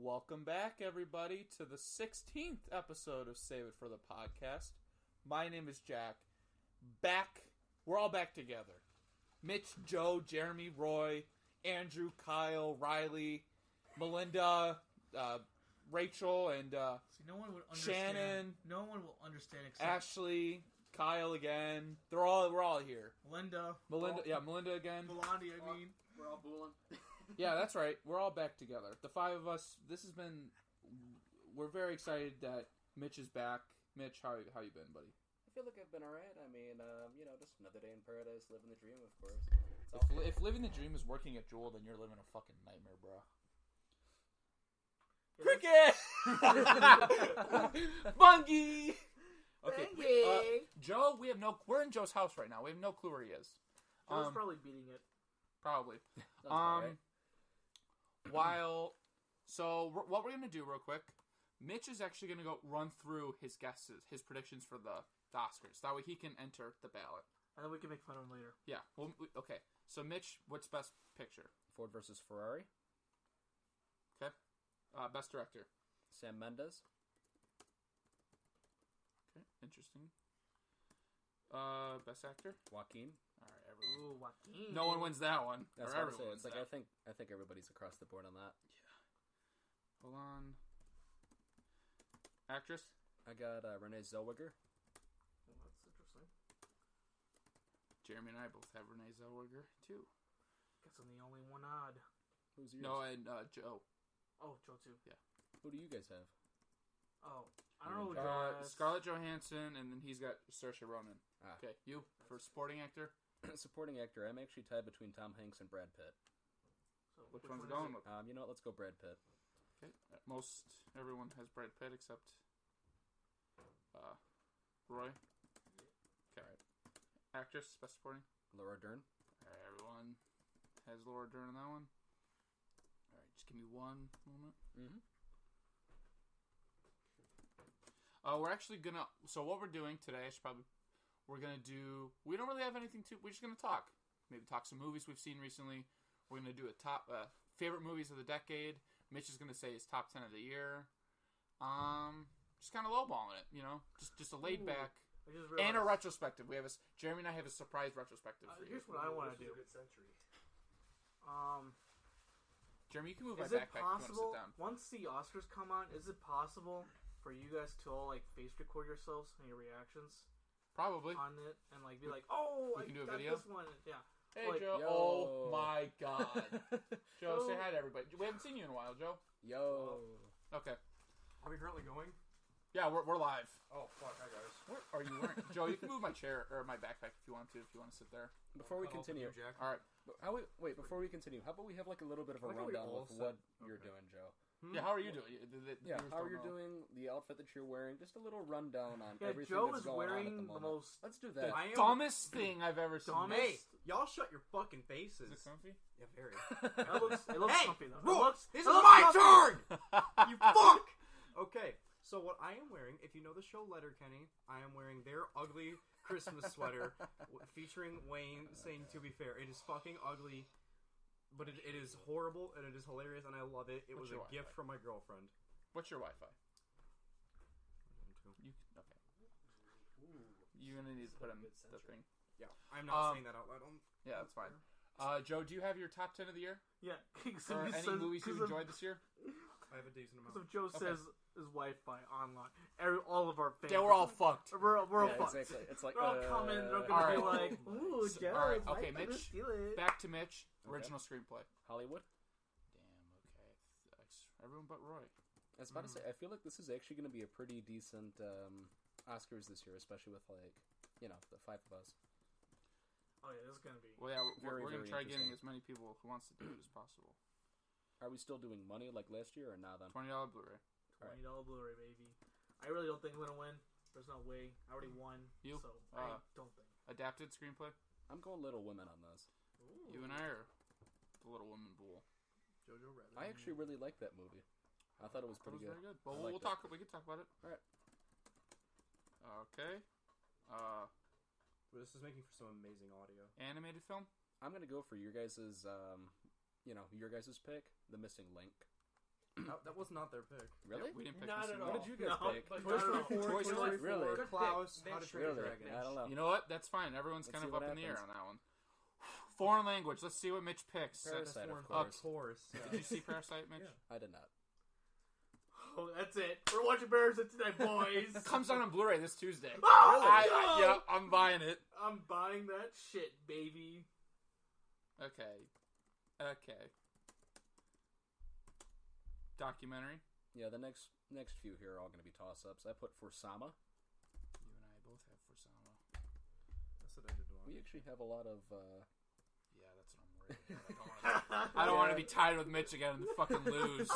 Welcome back, everybody, to the 16th episode of Save It for the Podcast. My name is Jack. We're all back together. Mitch, Joe, Jeremy, Roy, Andrew, Kyle, Riley, Melinda, Rachel, and See, no one would understand. Shannon. No one will understand except Ashley, Kyle again. We're all here. Melinda. Melinda again. Melania, I mean. We're all booling. Yeah, that's right. We're all back together. The five of us. We're very excited that Mitch is back. Mitch, how you been, buddy? I feel like I've been alright. I mean, just another day in paradise, living the dream, of course. If living the dream is working at Jewel, then you're living a fucking nightmare, bro. Yeah, Cricket! Bungie! Okay, Joe, we're in Joe's house right now. We have no clue where he is. Joe's probably beating it. Probably. Right. So what we're going to do real quick, Mitch is actually going to go run through his guesses, his predictions for the Oscars. That way he can enter the ballot. And then we can make fun of him later. Yeah. Well, okay. So Mitch, what's best picture? Ford versus Ferrari. Okay. Best director? Sam Mendes. Okay. Interesting. Best actor? Joaquin. All right, everyone. Ooh, Joaquin. No one wins that one. That's or what I say. everyone It's wins like that. I think everybody's across the board on that. Yeah. Hold on. Actress? I got Renee Zellweger. Oh, that's interesting. Jeremy and I both have Renee Zellweger too. Guess I'm the only one odd. Who's yours? No, and Joe. Oh, Joe too. Yeah. Who do you guys have? Oh, I don't know who Joe has. Scarlett Johansson, and then he's got Saoirse Ronan. Ah. Okay, you for supporting actor. Supporting actor. I'm actually tied between Tom Hanks and Brad Pitt. So, Which one one's is going it? with? You know what? Let's go Brad Pitt. Okay, most everyone has Brad Pitt except Roy. Okay, Alright. Actress, best supporting. Laura Dern. Everyone has Laura Dern in that one. All right, just give me one moment. Mm-hmm. We're actually gonna. So what we're doing today, we're gonna do. We don't really have anything to. We're just gonna talk. Maybe talk some movies we've seen recently. We're gonna do a top favorite movies of the decade. Mitch is gonna say his top 10 of the year. Just kind of lowballing it, just a laid back I just and a realized- retrospective. Jeremy and I have a surprise retrospective for you. Here's what I want to do. Jeremy, you can move my Is it backpack if you want to possible, sit down. once the Oscars come on, is it possible for you guys to all, face record yourselves and your reactions Probably. on it and, be like, oh, We I can do a got video? this one. Yeah. Hey, Like, Joe. yo. Oh, my God. Joe, say Joe. hi to everybody. We haven't seen you in a while, Joe. Yo. Okay. Are we currently going? Yeah, we're live. Oh, fuck, hi guys. Where are you wearing? Joe, you can move my chair or my backpack if you want to sit there. Before we I'll help continue, you, Jack. All right. before we continue, how about we have a little bit of a I like how we rundown all of what said- you're okay. doing, Joe? Yeah, how are you doing? Yeah, how are you doing? The outfit that you're wearing? Just a little rundown on Yeah, everything Joe that's is going on wearing at the the moment. most Let's do The that. I am- dumbest thing I've ever seen. dumbest. Hey, y'all shut your fucking faces. Is it comfy? Yeah, very. It looks Hey, comfy though. Roy, It this looks is my comfy. turn! You fuck! Okay, so what I am wearing, if you know the show Letterkenny, I am wearing their ugly Christmas sweater featuring Wayne saying, to be fair, it is fucking ugly, but it is horrible, and it is hilarious, and I love it. It What's was a your gift Wi-Fi? from my girlfriend. What's your Wi-Fi? You okay? You're gonna need to put in the thing. Yeah, I'm not saying that out loud. Yeah, that's fine. Joe, do you have your top 10 of the year? Yeah. Or any movies you enjoyed this year? I have a decent amount. Because if Joe Okay. says his Wi-Fi online, all of our fans. Yeah, we're all fucked. We're all Yeah, fucked. exactly. It's like We're all coming. They're gonna Alright. be like, "Ooh, So- Joe, alright, it's okay, my turn to Mitch, steal it." Back to Mitch. Okay. Original screenplay. Hollywood. Damn. Okay. Everyone but Roy. I was about to say, I feel like this is actually going to be a pretty decent Oscars this year, especially with the five of us. Oh yeah, this is gonna be. Well, yeah, Very, we're gonna very try getting interesting. as many people who wants to do it as possible. Are we still doing money like last year or now then? $20 Blu-ray. $20 Blu-ray, baby. I really don't think I'm gonna win. There's no way. I already won. You? So I don't think. Adapted screenplay. I'm going Little Women on this. Ooh. You and I are the Little Women Bull. Jojo Rabbit. I actually really liked that movie. I thought it was That pretty was good. very good. But I we'll liked talk. We can talk about it. Alright. Okay. This is making for some amazing audio. Animated film. I'm gonna go for your guys' your guys' pick, The Missing Link. That was not their pick. Really? We didn't pick Not this at one. all. What did you guys No, pick? but Toy Story no, no. 4, Toy Story 4, Really? Good Klaus, pick. How to Mitch. Train Your Really? Dragon. I don't know. You know what? That's fine. Everyone's Let's kind see of what up in the air happens. on that one. Foreign language. Let's see what Mitch picks. Parasite, of Of course. course. Did you see Parasite, Mitch? Yeah. I did not. Oh, that's it. We're watching Parasite tonight, boys. It comes out on Blu-ray this Tuesday. Oh, Yeah, I'm buying it. I'm buying that shit, baby. Okay. Documentary. Yeah, the next few here are all going to be toss-ups. I put Fursama. You and I both have Fursama. That's what I did We actually have a lot of... Yeah, that's what I'm worried about. I don't want to be tied with Mitch again and fucking lose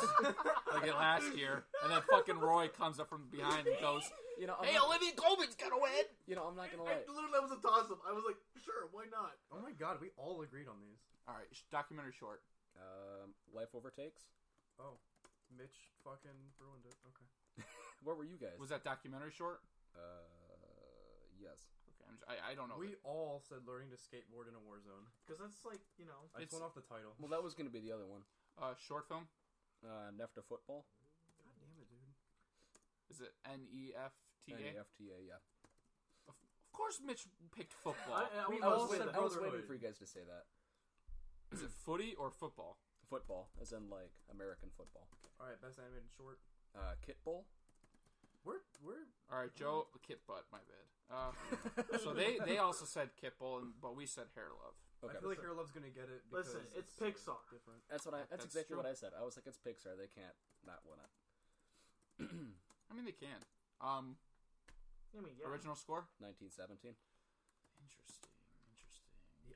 like it last year. And then fucking Roy comes up from behind and goes, You know, "Hey, Olivia Colman's gonna win." You know, I'm not going to I lie. literally, that was a toss-up. I was like, sure, why not? Oh my god, we all agreed on these. All right, documentary short. Life Overtakes. Oh, Mitch fucking ruined it. Okay. What were you guys? Was that documentary short? Yes. Okay, I don't know. We all said learning to skateboard in a war zone. Because that's like, you know. I just went off the title. Well, that was going to be the other one. Short film. Nefta Football. God damn it, dude. Is it NEFTA? NEFTA, yeah. Of course, Mitch picked football. We I all was, said waiting, I was Brotherhood. waiting for you guys to say that. Is it footy or football? Football, as in, like, American football. Alright, best animated short. Kit Bull. We're All right, Joe Kit Butt. My bad. So they also said Kit Bull, but we said Hair Love. Okay. I feel like Hair Love's gonna get it because Listen, it's Pixar. different. That's That's exactly true. what I said. I was like, it's Pixar. They can't not win it. I mean, they can. I mean, yeah. Original score. 1917. Interesting.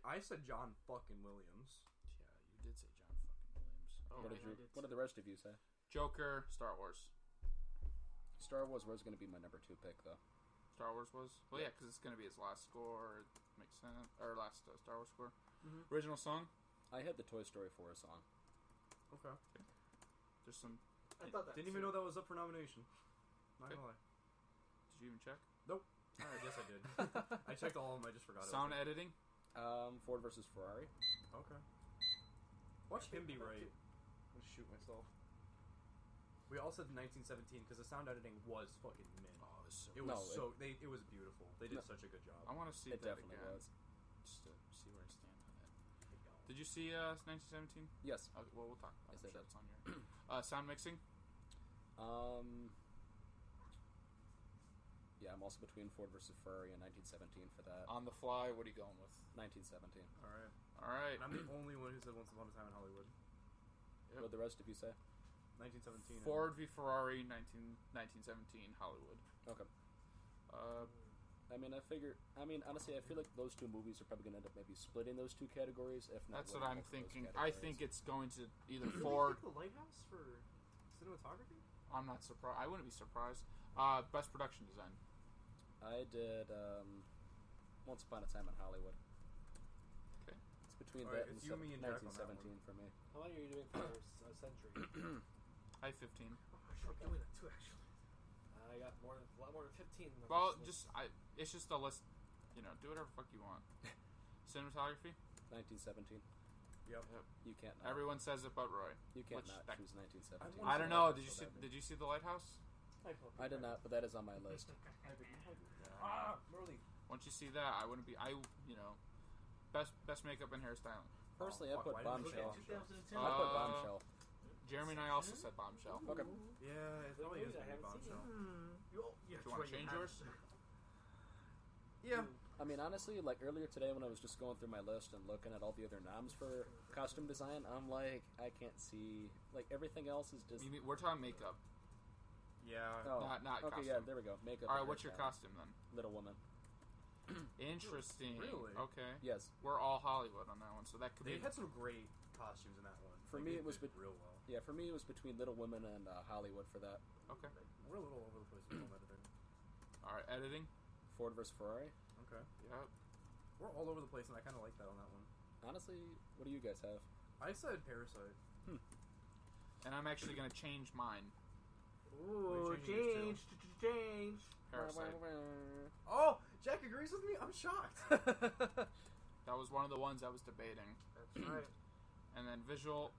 I said John fucking Williams. Yeah, you did say John fucking Williams. Oh, What yeah, did I did what did too. the rest of you say? Joker, Star Wars. Star Wars was going to be my number 2 pick, though. Star Wars was? Well, yeah, because it's going to be his last score. It makes sense. Or last Star Wars score. Mhm. Original song? I had the Toy Story 4 song. Okay. There's some... I thought that. Didn't even know that was up for nomination. Not gonna lie. Did you even check? I guess I did. I checked all of them. I just forgot. Sound it. editing? Ford versus Ferrari. Okay. Watch him be right. I'm gonna shoot myself. We all said 1917 because the sound editing was fucking mint. Oh, it's so... It was it was beautiful. They did such a good job. I want to see It that definitely again. was. Just to see where I stand on it. Did you see 1917? Yes. Okay, well, we'll talk about Yes, it. I Sure, it's on your... sound mixing? Yeah, I'm also between Ford versus Ferrari and 1917 for that. On the fly, what are you going with? 1917. All right. All right. And I'm the only one who said Once Upon a Time in Hollywood. Yep. What did the rest of you say? 1917. Ford v Ferrari, 1917, Hollywood. Okay. Honestly, I feel like those two movies are probably going to end up maybe splitting those two categories. If not, That's what winning I'm both of those thinking. I categories. think it's going to either Did Ford... we pick The Lighthouse for cinematography? I'm not surprised. I wouldn't be surprised. Best production design. I did Once Upon a Time in Hollywood. Okay. It's between All right, that and it's you, me, and Jack on that 1917 for me. How long are you doing for a century? I have 15. Oh, I should give me that too, actually. I got a lot more than 15. in the Well, first it's just a list. You know, do whatever the fuck you want. Cinematography. 1917. Yep. You can't not. Everyone saes it but Roy. You can't Which- not that- choose 1917. I don't know. Did you see The Lighthouse? I did not, but that is on my list. Merly. Once you see that, I wouldn't be. Best makeup and hairstyling. Personally, Oh, I put fuck, why didn't you Bombshell. put Bombshell? 2010. I put Uh, Bombshell. Jeremy and I also said Bombshell. Okay. Yeah, it probably is gonna be Bombshell. Yeah, Do you want to change yours? Yeah. I mean, honestly, like earlier today when I was just going through my list and looking at all the other noms for costume design, I'm like, I can't see. Like, everything else is just. We're talking makeup. Yeah. Oh, Not okay, costume. yeah, there we go. Makeup. All right, and what's your hairstyling. costume then? Little Woman. Interesting. Really? Okay. Yes. We're all Hollywood on that one, so that could They be. had some great costumes in that one. For Like, me, they it was did real well. Yeah, for me, it was between Little Women and Hollywood for that. Okay. We're a little over the place with film editing. All right, editing. Ford versus Ferrari. Okay. Yep. We're all over the place, and I kind of like that on that one. Honestly, what do you guys have? I said Parasite. And I'm actually gonna change mine. Ooh, What are you changing yours change. Parasite. Oh, Jack agrees with me? I'm shocked. That was one of the ones I was debating. That's right. And then visual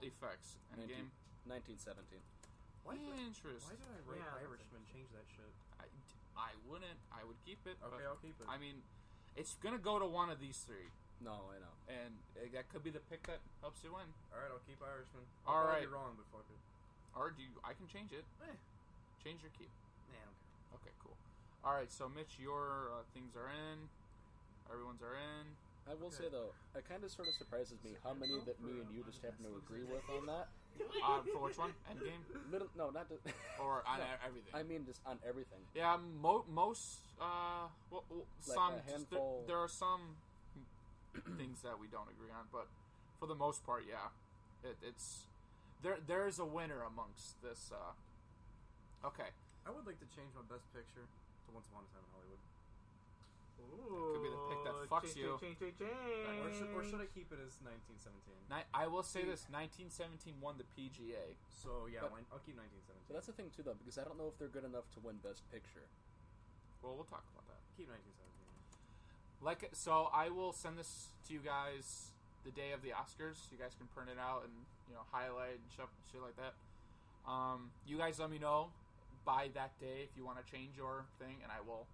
effects. Endgame. 1917. Why did Interesting. I write Yeah, Irishman? Change that shit. I wouldn't. I would keep it. Okay, but, I'll keep it. I mean, it's gonna go to one of these three, No, I know. and that could be the pick that helps you win. Alright, I'll keep Irishman. All I'll right. probably be wrong, but fuck it. Or do you, I can change it. Eh. Change your keep. Nah, I don't care. Okay, cool. All right, so Mitch, your things are in. Everyone's are in. I will say though, it kind of sort of surprises me how many that me and you just happen to agree with on that. For which one? Endgame? No, not to, Or on No, everything? I mean just on everything. Yeah, most. Well, Like some. a handful. There are some things that we don't agree on, but for the most part, yeah, it's there. There is a winner amongst this. Okay, I would like to change my best picture to Once Upon a Time in Hollywood. Ooh, Could be the pick that fucks you. Change. Or should I keep it as 1917? I will say this: 1917 won the PGA. So yeah, But- I'll keep 1917. But that's the thing too though, because I don't know if they're good enough to win Best Picture. Well, we'll talk about that. Keep 1917. So I will send this to you guys the day of the Oscars. You guys can print it out and highlight and shit like that. You guys let me know by that day if you want to change your thing, and I will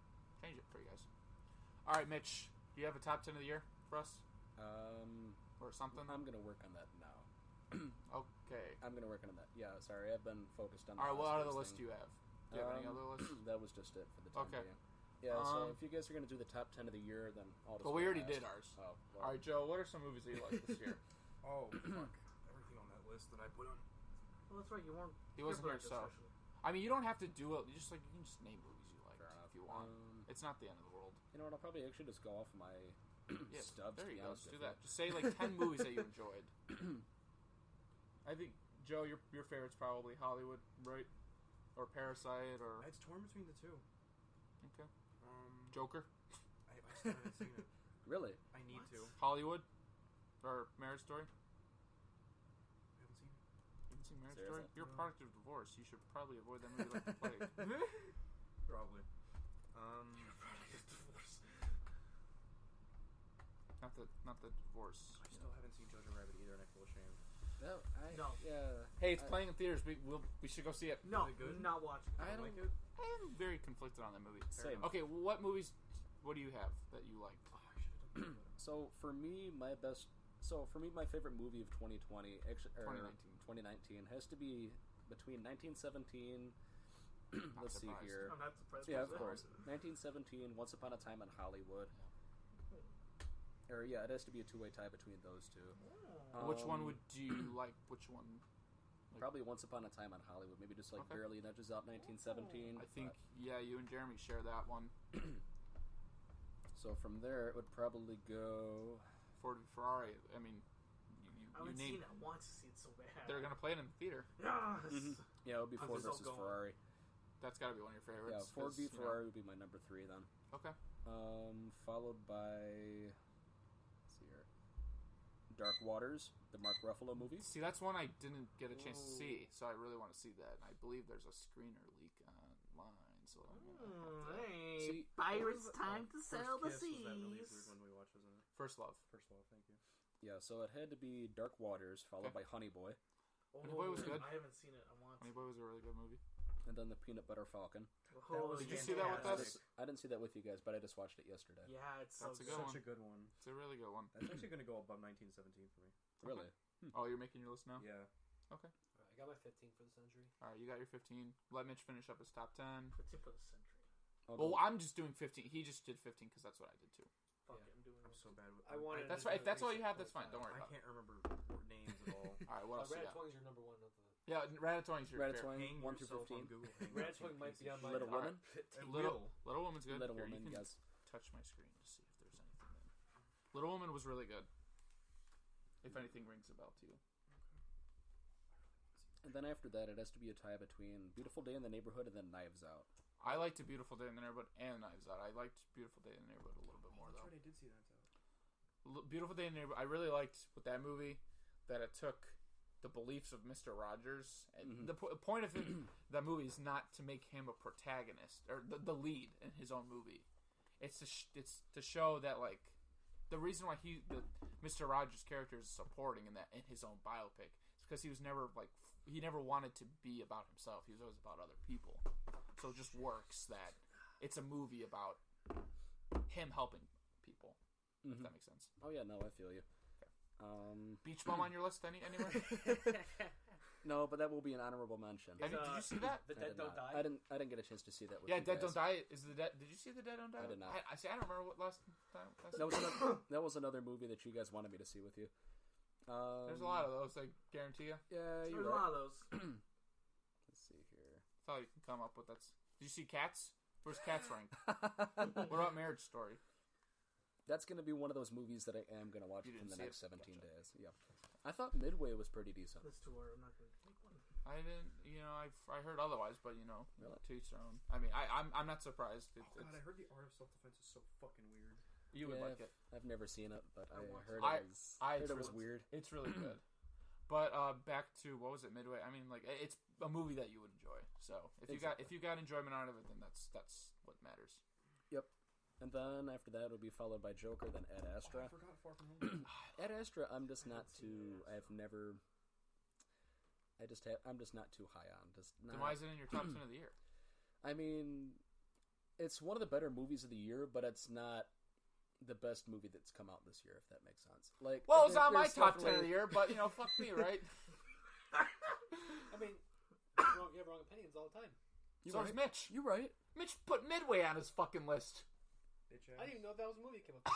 change it for you guys. All right, Mitch, do you have a top 10 of the year for us or something? I'm gonna work on that now. Okay. I'm gonna work on that. Yeah, sorry, I've been focused on. All right, what Oscars other list thing. do you have? Do you have any other lists? That was just it for the time Okay. being. Yeah, so Um, if you guys are gonna do the top 10 of the year, then I'll just. But we go already last. did ours. Oh, well. All right, Joe, what are some movies that you like this year? Oh fuck! Everything on that list that I put on. Well, that's right. You weren't. He wasn't for here, that so. discussion. I mean, you don't have to do it. You just you can just name movies you like Fair enough. if you want. It's not the end of the world. You know what? I'll probably actually just go off my Yeah, stubs. there to you be go. honest Just do with that. Just say 10 movies that you enjoyed. I think Joe, your favorite's probably Hollywood, right? Or Parasite, or It's torn between the two. okay, Joker, I still haven't seen it. Really? I need to. Hollywood, or Marriage Story. I haven't seen it. You haven't seen Marriage Seriously? Story? You're a No. product of divorce. You should probably avoid that movie like the plague. Probably. Not the divorce. I still haven't seen Jojo Rabbit either, and I feel ashamed. No, No. Yeah. Hey, it's I- playing in theaters. We should go see it. No, Is it good? not watching. I don't. like it. I am very conflicted on that movie. Same. Okay, what movies? What do you have that you like? Oh, I should have done that. So for me, my favorite movie of 2020, actually, 2019. has to be between 1917. Let's see surprised. here. I'm not surprised. Yeah, by of that. course. 1917, Once Upon a Time in Hollywood. Or yeah, it has to be a two-way tie between those two. Which one Um, would you like? Which one? Probably Once Upon a Time in Hollywood. Maybe just Okay. barely nudges out 1917. I think you and Jeremy share that one. So from there, it would probably go. Ford v Ferrari. I mean, I you haven't name. seen it. I want to see it so bad. They're gonna play it in the theater. Yes. Yeah, it would be I'm Ford still versus going. Ferrari. That's got to be one of your Yeah, favorites. Ford 'cause, v Ferrari would be my number 3 then. Okay. Followed by. Let's see here. Dark Waters, the Mark Ruffalo movie. See, that's one I didn't get a chance to see, so I really want to see that. And I believe there's a screener leak online, so I'm gonna have to... Hey, See, pirates, What was it? time to First sail the Kiss was that really weird seas. one we watched, wasn't it? First Love. First Love, thank you. Yeah, so it had to be Dark Waters, followed Okay. by Honey Boy, Honey Boy was good. I haven't seen it. I want Honey to. Boy was a really good movie. and then the Peanut Butter Falcon. Holy Did you see that with fantastic. us? I didn't see that with you guys, but I just watched it yesterday. Yeah, it's so That's a good. good Such one. a good one. It's a really good one. That's actually going to go above 1917 for me. Really? Oh, you're making your list now? Yeah. Okay. Alright, I got my 15 for the century. All right, you got your 15. Let Mitch finish up his top 10. It's in for the century. I'll Well, go- I'm just doing 15. He just did 15 because that's what I did too. Fuck Yeah. it, I'm doing I'm it. so bad with I wanted. That's to right. do If that's all you at have, least that's fine. Don't worry I about it. can't remember names at all. All right, what else you got? Ratatouille's your number 1 of the. Yeah, Ratatouille's your favorite. Ratatouille, Hang 1 through yourself 15. on Google. Hang Ratatouille might be on my Little top Woman? 15. Little Woman's good. Little Here, Woman, you can yes. touch my screen to see if there's anything there. Little Woman was really good. If anything rings a bell to you. And then after that, it has to be a tie between Beautiful Day in the Neighborhood and then Knives Out. I liked A Beautiful Day in the Neighborhood and Knives Out. I liked Beautiful Day in the Neighborhood a little bit more, That's though. right, I did see that too. Beautiful Day in the Neighborhood. I really liked with that movie that it took the beliefs of Mr. Rogers. And the point of that movie is not to make him a protagonist or the lead in his own movie. It's to show that like the reason why Mr. Rogers' character is supporting in his own biopic is because he was never like he never wanted to be about himself. He was always about other people. So it just works that it's a movie about him helping people. If that makes sense. Oh yeah, no, I feel you. Beach Bum on your list anywhere? No, but that will be an honorable mention. Did you see that? The I Dead did Don't not. Die? I didn't get a chance to see that with Yeah, you Dead guys. Don't Die is the Dead. Did you see the Dead Don't Die? I did not. I don't remember what last time. That was another movie that you guys wanted me to see with you. There's a lot of those. I guarantee you. Yeah, you're There's a right. lot of those. Let's see here. That's all you can come up with. Did you see Cats? Where's Cats ranked? What about Marriage Story? That's going to be one of those movies that I am going to watch You in didn't the see next it? 17 Gotcha. days. Yeah. I thought Midway was pretty decent. That's too hard. I'm not going to take one. I didn't. I heard otherwise, but Really? to each their own. I mean, I'm not surprised. Oh god, I heard The Art of Self-Defense is so fucking weird. You would like it. I've never seen it, but I watched heard it. it was weird. It's really good. But back to what was it, Midway? I mean, like it's a movie that you would enjoy. So if you got enjoyment out of it, then that's what matters. Yep. And then after that, it'll be followed by Joker, then Ad Astra. I forgot Far From Home. Ad Astra, I'm just not too. I'm just not too high on. Then why is it in your top 10 of the year? I mean, it's one of the better movies of the year, but it's not the best movie that's come out this year, if that makes sense. Like, Well, it's not my there's top 10 of the definitely- year, but fuck me, right? I mean, you have wrong opinions all the time. So does Mitch. You're right. Mitch put Midway on his fucking list. Bitch I ass. didn't even know that was a movie that came up this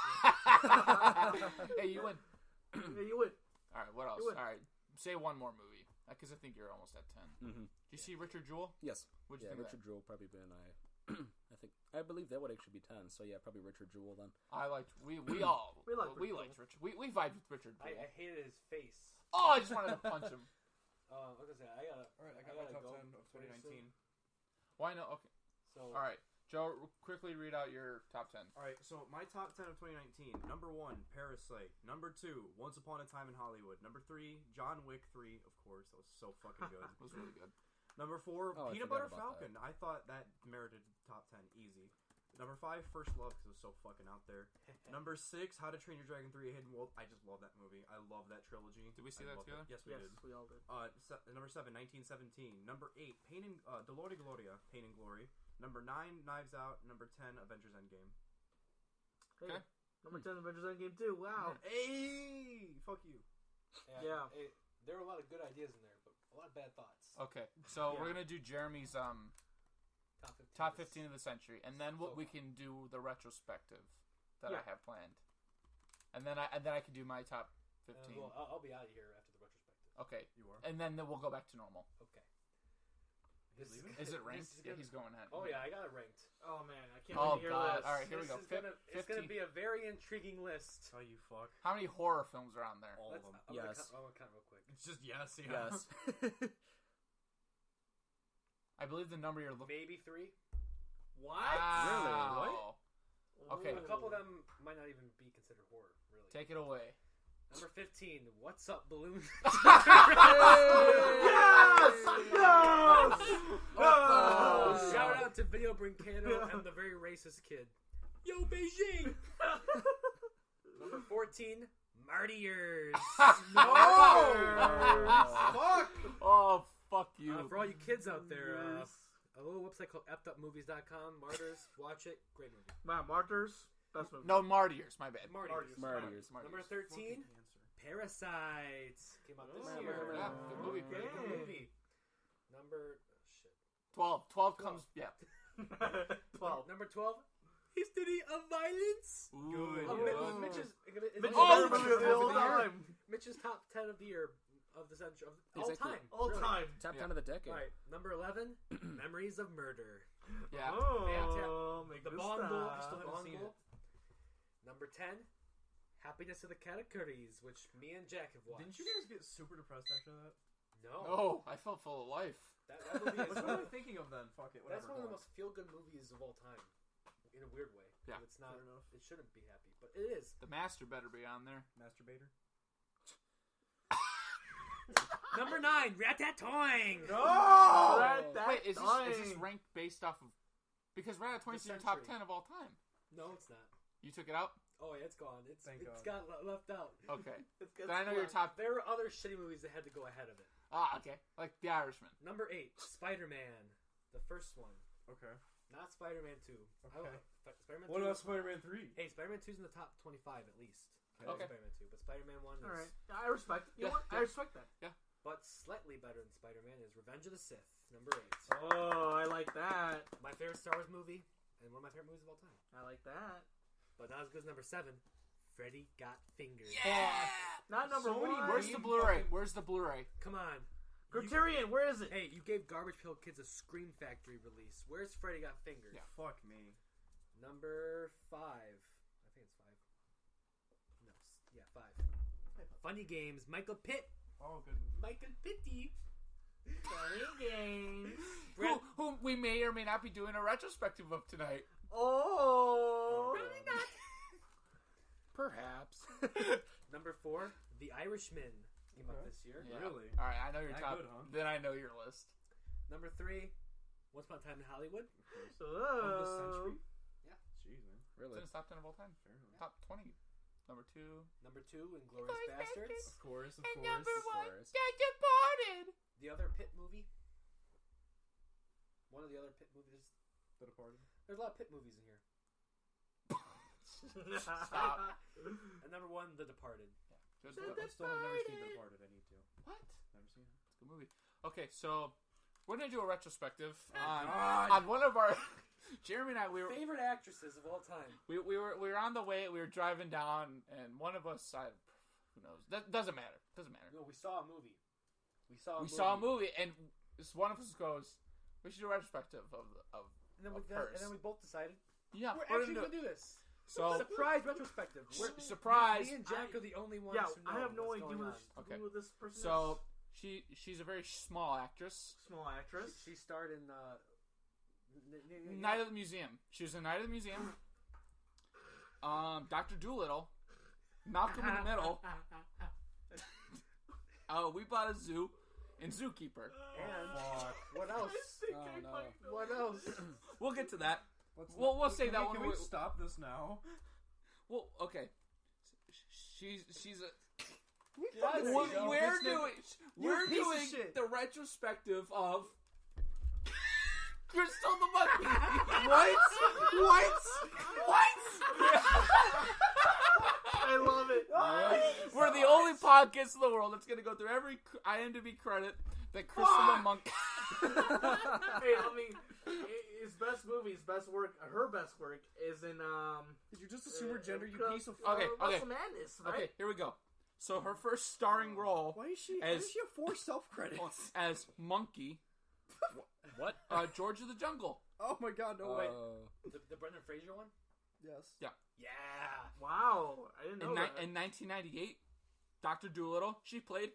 year. Hey, you win. Yeah, you would. All right, what else? You win. All right, say one more movie, because I think you're almost at 10. Mm-hmm. Did you see Richard Jewell? Yes. What'd you Yeah, think Richard Jewell probably been I believe that would actually be 10. So yeah, probably Richard Jewell then. I liked. We We liked Richard. We vibed with Richard I Jewell. hated his face. Oh, I just wanted to punch him. I was gonna say I gotta. Alright, I got my gotta top go 10 of pretty 2019. soon. Why no? Okay. So All right, Joe. Quickly read out your top 10. Alright, so my top 10 of 2019. Number 1, Parasite. Number 2, Once Upon a Time in Hollywood. Number 3, John Wick 3, of course. That was so fucking good. It was really good. Number 4, Oh, I Peanut forgot Butter about Falcon. I thought that merited top 10 easy. Number 5, First Love, because it was so fucking out there. Number 6, How to Train Your Dragon 3: A Hidden World. I just love that movie. I love that trilogy. Did we see I that loved it. together? Yes, we Yes, did. we all did. Number 7, 1917. Number 8, Dolor de Gloria, Pain and Glory. Number 9, Knives Out. Number 10, Avengers Endgame. Hey, Okay. Number 10, Avengers Endgame too. Wow. Hey, fuck you. Yeah. There were a lot of good ideas in there, but a lot of bad thoughts. Okay, so Yeah. we're gonna do Jeremy's top 15 of the century, and then we can do the retrospective that I Yeah. have planned, and then I can do my top 15. Well, I'll be out of here after the retrospective. Okay, You are. and then we'll go back to normal. Okay. He's leaving? Is it this ranked? is Yeah, gonna- he's going ahead. Oh yeah, I got it ranked. Oh man, I can't Oh wait to hear god! this. All right, here we This go. is gonna, it's gonna 15. be a very intriguing list. Oh, you fuck. How many horror films are on there? All of them. I'm Yes. gonna count real quick. It's just yes, yeah. Yes. I believe the number you're looking. Maybe 3. What? Wow. Okay. A couple of them might not even be considered horror, really. Take it away. Number 15. What's up, balloon? Yes! Yes! Oh. Shout out to Video Brincano and the very racist kid. Yo, Beijing! Number 14. Martyrs. Fuck! Oh, fuck you. For all you kids out there, a little website called eptupmovies.com. Martyrs. Watch it. Great movie. Man, Martyrs. Best movie. No, Martyrs. My bad. Martyrs. Martyrs. Number 13. Parasite. Came out this Oh, year. Yeah, good movie. Okay. Good movie. Number... shit. 12. 12 comes. Yeah. 12. Number 12. History of Violence. Ooh, Oh, good. Mitch's Oh, Mitch's movie of all of the year. time. Mitch's top 10 of the year of the century of all Exactly. time. All really. time. Top Yeah. 10 of the decade. All right, number 11, Memories of Murder. Yeah. Oh, make The this Bond Goal. stop. Still haven't Bond seen Goal. Number 10, Happiness of the Katakuris, which me and Jack have watched. Didn't you guys get super depressed after that? No. No, I felt full of life. That movie is What am I thinking of then? Fuck it. that's Whatever. one of the go most feel-good movies of all time, in a weird way. Yeah. It's not. Fair enough. It shouldn't be happy, but it is. The master better be on there. on. Masturbator. Number 9, Ratatouille. Oh, Wait, is this ranked based off of? Because Ratatouille's in your top century. 10 of all time. No, it's not. You took it out. Oh yeah, it's gone. It's Thank it's God. got left out. Okay. Then I know your top. There were other shitty movies that had to go ahead of it. Ah, okay. Like The Irishman. Number 8, Spider-Man, the first one, Okay. not Spider-Man 2. Okay. Spider-Man 2. What about Spider-Man 3? Hey, Spider-Man 2's in the top 25 at least. Okay. Spider-Man 2, but Spider-Man 1 is. All right, I respect it. You know Yeah, what? I yeah. respect that. But slightly better than Spider-Man is Revenge of the Sith, number 8. Oh, I like that. My favorite Star Wars movie, and one of my favorite movies of all time. I like that. But not as good as number 7, Freddy Got Fingered. Not number So many one. Where's the Blu-ray? Where's the Blu-ray? Come on. Criterion, where is it? Hey, you gave Garbage Pail Kids a Scream Factory release. Where's Freddy Got Fingered? Yeah. Fuck me. Number 5. I think it's 5. No, yeah, 5. Funny Games, Michael Pitt. Oh, good. Michael Pitty. Funny games. Who we may or may not be doing a retrospective of tonight. Oh. Perhaps. Number 4, The Irishman came out this year. Yeah. Really? All right, I know your That top. good, huh? Then I know your list. Number 3, Once Upon a Time in Hollywood. Of the century? Yeah. Jeez, man. It's Really? in his top 10 of all time. Fair enough. Top 20. Number 2. Number 2, Inglourious Bastards. Of course, of And course. number 1, course. Get Departed. The other Pitt movie. One of the other Pitt movies. The Departed. There's a lot of Pitt movies in here. Stop. And number 1, The Departed. Good. I still have never seen The Departed. I need to. What? Never seen it. It's a good movie. Okay, so we're gonna do a retrospective God. on one of our. Jeremy and I, we were Favorite actresses of all time. we were on the way. We were driving down, and one of us, who knows? That doesn't matter. Doesn't matter. No, we saw a movie. We saw a movie, and this one of us goes, "We should do a retrospective of And then we of hers." both decided Yeah, we're we're actually gonna going do to it. do this. So Surprise retrospective. We're, surprise. Me and Jack are the only ones Yeah, who know I have no what's idea going who, on. Okay. who this person So is. she's a very small actress. Small actress. She starred in Night of the Museum. She was in Night of the Museum. Dr. Doolittle. Malcolm in the Middle. We bought a zoo. And Zookeeper. And Fuck. what else? Oh, no. What else? We'll get to that. Let's We'll not- say can that we- one. Can we stop this now? Well, okay. She's a. Yes, We're, Joe. we're It's the- doing. We're piece of doing shit. the retrospective of Crystal the Monkey. What? I love it. We're the only podcast in the world that's gonna go through every IMDb credit that Crystal the Monkey. Hey, I mean, his best movie, his best work, her best work is in Did you just assume her gender, you piece of Okay, okay. Muscle Madness, right? Okay, here we go. So her first starring role Why is she? Why As- does she have 4 self credits? as Monkey, What? George of the Jungle. Oh my god, no way. The Brendan Fraser one? Yes. Yeah. Wow, I didn't know that. In 1998, Dr. Doolittle, she played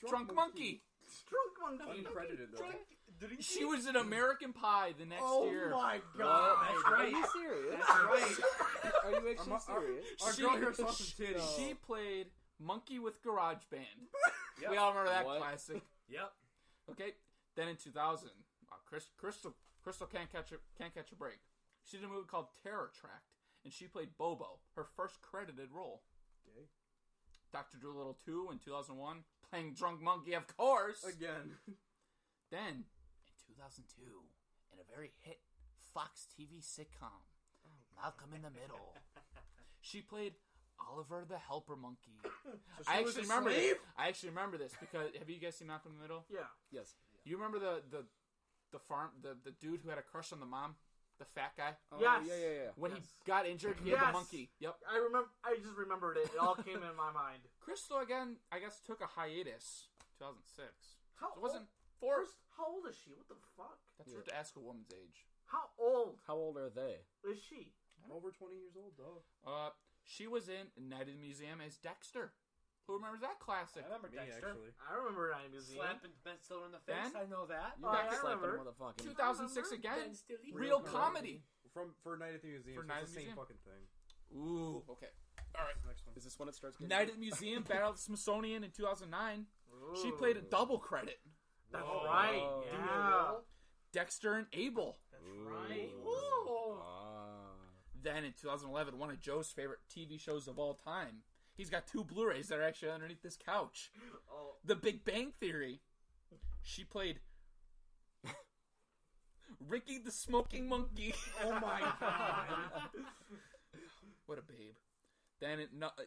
Drunk Monkey. Drunk Monkey. Uncredited though. She was in American Pie the next Oh year. my god. That's Are right. you serious? That's right. Are you actually serious? Our She- girl here saw some titties. She played Monkey with Garage Band. Yep. We all remember that What? classic. Yep. Okay. Then in 2000, Crystal can't catch a break. She did a movie called Terror Tract, and she played Bobo, her first credited role. Gay. Dr. Doolittle 2 in 2001, playing Drunk Monkey, of course. Again. Then, in 2002, in a very hit Fox TV sitcom, Malcolm in the Middle, she played Oliver the Helper Monkey. I was actually a remember slave? this. I actually remember this because have you guys seen Malcolm in the Middle? Yeah. Yes. You remember the dude who had a crush on the mom, the fat guy? Oh, Yes. Yeah. When Yes. he got injured, he had Yes. the monkey. Yep. I remember. I just remembered it. It all came in my mind. Crystal again, I guess, took a hiatus. 2006. How So it wasn't old? forced. How old is she? What the fuck? That's rude to ask a woman's age. How old How old are they? is she? Over 20 years old, though. She was in Night of the Museum as Dexter. Who remembers that classic? I remember Me, Dexter. actually. I remember Night Museum. Slapping Ben Stiller in the face. Ben? I know that. You Oh, got I to slap remember. a motherfucking. 2006 again. Ben Stiller. Real comedy. For Night at the Museum, For so Night it's at the the same Museum? fucking thing. Ooh, okay. All right. What's the next one? Is this when it starts getting? Night at the Museum, Battle of the Smithsonian in 2009. She Ooh. played a double credit. That's Whoa. right. Whoa. Yeah. Dexter and Abel. That's Ooh. right. Then in 2011, one of Joe's favorite TV shows of all time. He's got 2 Blu-rays that are actually underneath this couch. Oh, The Big Bang Theory. She played Ricky the Smoking Monkey. Oh my god. What a babe. Then,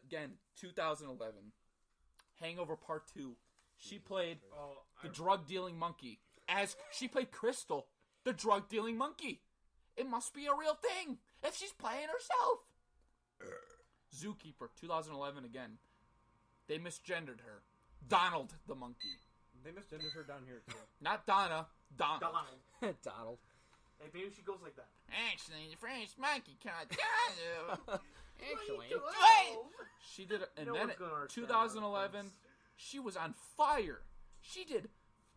again, 2011. Hangover Part 2. She played the drug-dealing monkey. She played Crystal, the drug-dealing monkey. It must be a real thing if she's playing herself. Zookeeper, 2011 again. They misgendered her. Donald the monkey. They misgendered her down here, too. Not Donna. Donald. Donald. Hey, maybe she goes like that. Actually, the French monkey can't Donald. Actually. She did and No then one's gonna understand 2011, that she was on fire. She did